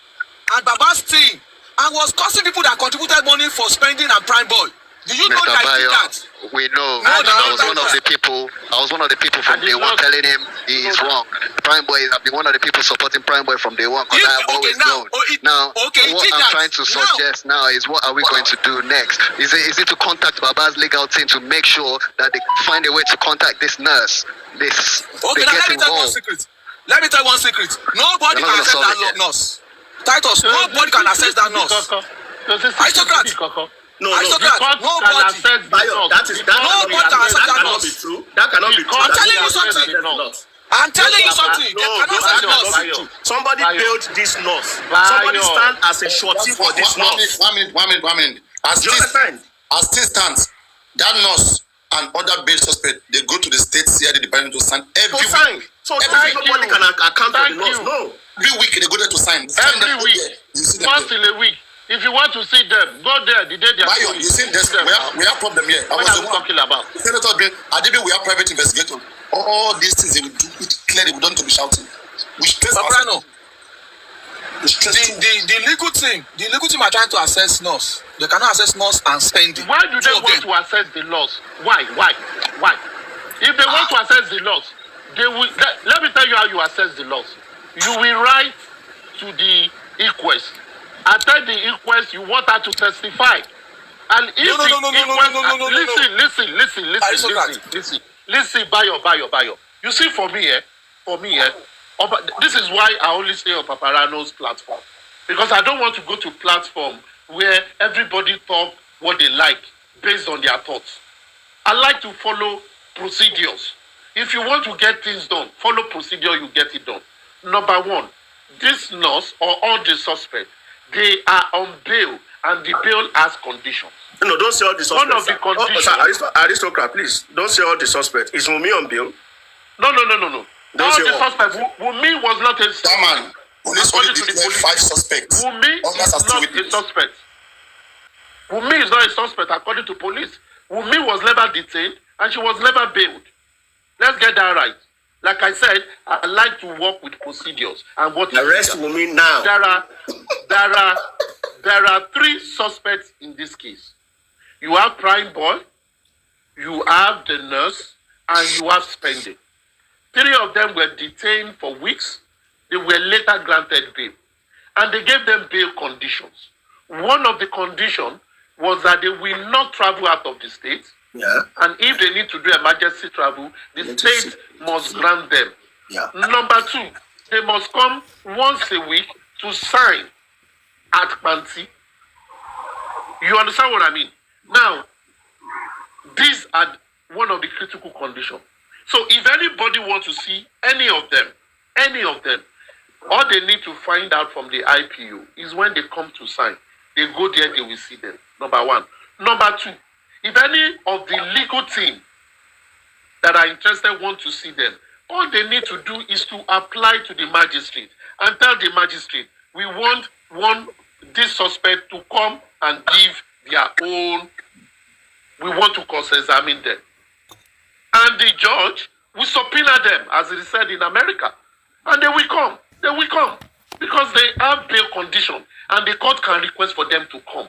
S12: and Baba's team and was cursing people that contributed money for spending and Prime Boy? Do you know that he did that?
S17: We know. I was one of the people from day one telling him he is wrong. Prime Boy, I've been one of the people supporting Prime Boy from day one because I've always known. Now, what I'm trying to suggest now is what are we going to do next? Is it to contact Baba's legal team to make sure that they find a way to contact this nurse? Let me tell you one secret. Nobody can access that nurse. Titus, nobody can access that nurse. Aristocrat.
S14: No, that cannot be true. That cannot be true.
S12: I'm telling you something. They cannot access nurse.
S14: Somebody built this nurse. Somebody stand as a shorty for this nurse.
S5: One minute. As this stands, that nurse and other bail suspects, they go to the state CID department to sign every week.
S14: So nobody can account for the nurse. No.
S5: Every week they go there to sign.
S9: Every week. Once in a week. If you want to see them, go there. The day they are
S5: you see this, we have problem here.
S9: What are we talking about?
S5: Senator Adibi, we have private investigators. All these things they will do it clearly. We don't need to be shouting. We stress
S12: Soprano. The legal team are trying to assess nurse. They cannot assess nurse and spend it.
S9: Why do they want to assess the laws? Why? If they want to assess the laws, they will. Let me tell you how you assess the laws. You will write to the inquest. After the inquest, you want her to testify. And if listen, Bayo. You see, for me, this is why I only stay on Paparano's platform. Because I don't want to go to platform where everybody talk what they like based on their thoughts. I like to follow procedures. If you want to get things done, follow procedure, you get it done. Number one, this nurse or all the suspects, they are on bail, and the bail has conditions.
S14: No, don't say all the suspects.
S9: One of the conditions.
S14: Aristocrat, please, don't say all the suspects. Is Wunmi on bail?
S9: No. All the suspects. Wunmi was not a suspect.
S5: Man, police only declared 5 suspects.
S9: Wunmi is not a suspect. Wunmi is not a suspect according to police. Wunmi was never detained, and she was never bailed. Let's get that right. Like I said, I like to work with procedures and what
S14: arrest Wunmi now.
S9: There are 3 suspects in this case. You have Prime Boy, you have the nurse, and you have Spending. 3 of them were detained for weeks. They were later granted bail, and they gave them bail conditions. One of the conditions was that they will not travel out of the state.
S14: Yeah.
S9: And if they need to do emergency travel, the state must grant them.
S14: Yeah.
S9: Number 2, they must come once a week to sign at Panti. You understand what I mean? Now, these are one of the critical conditions. So if anybody wants to see any of them, all they need to find out from the IPO is when they come to sign. They go there, they will see them. Number 1. Number 2, if any of the legal team that are interested want to see them, all they need to do is to apply to the magistrate and tell the magistrate, we want this suspect to come and give their own, we want to cross-examine them. And the judge We subpoena them, as it is said in America. And they will come. They will come. Because they have bail condition. And the court can request for them to come.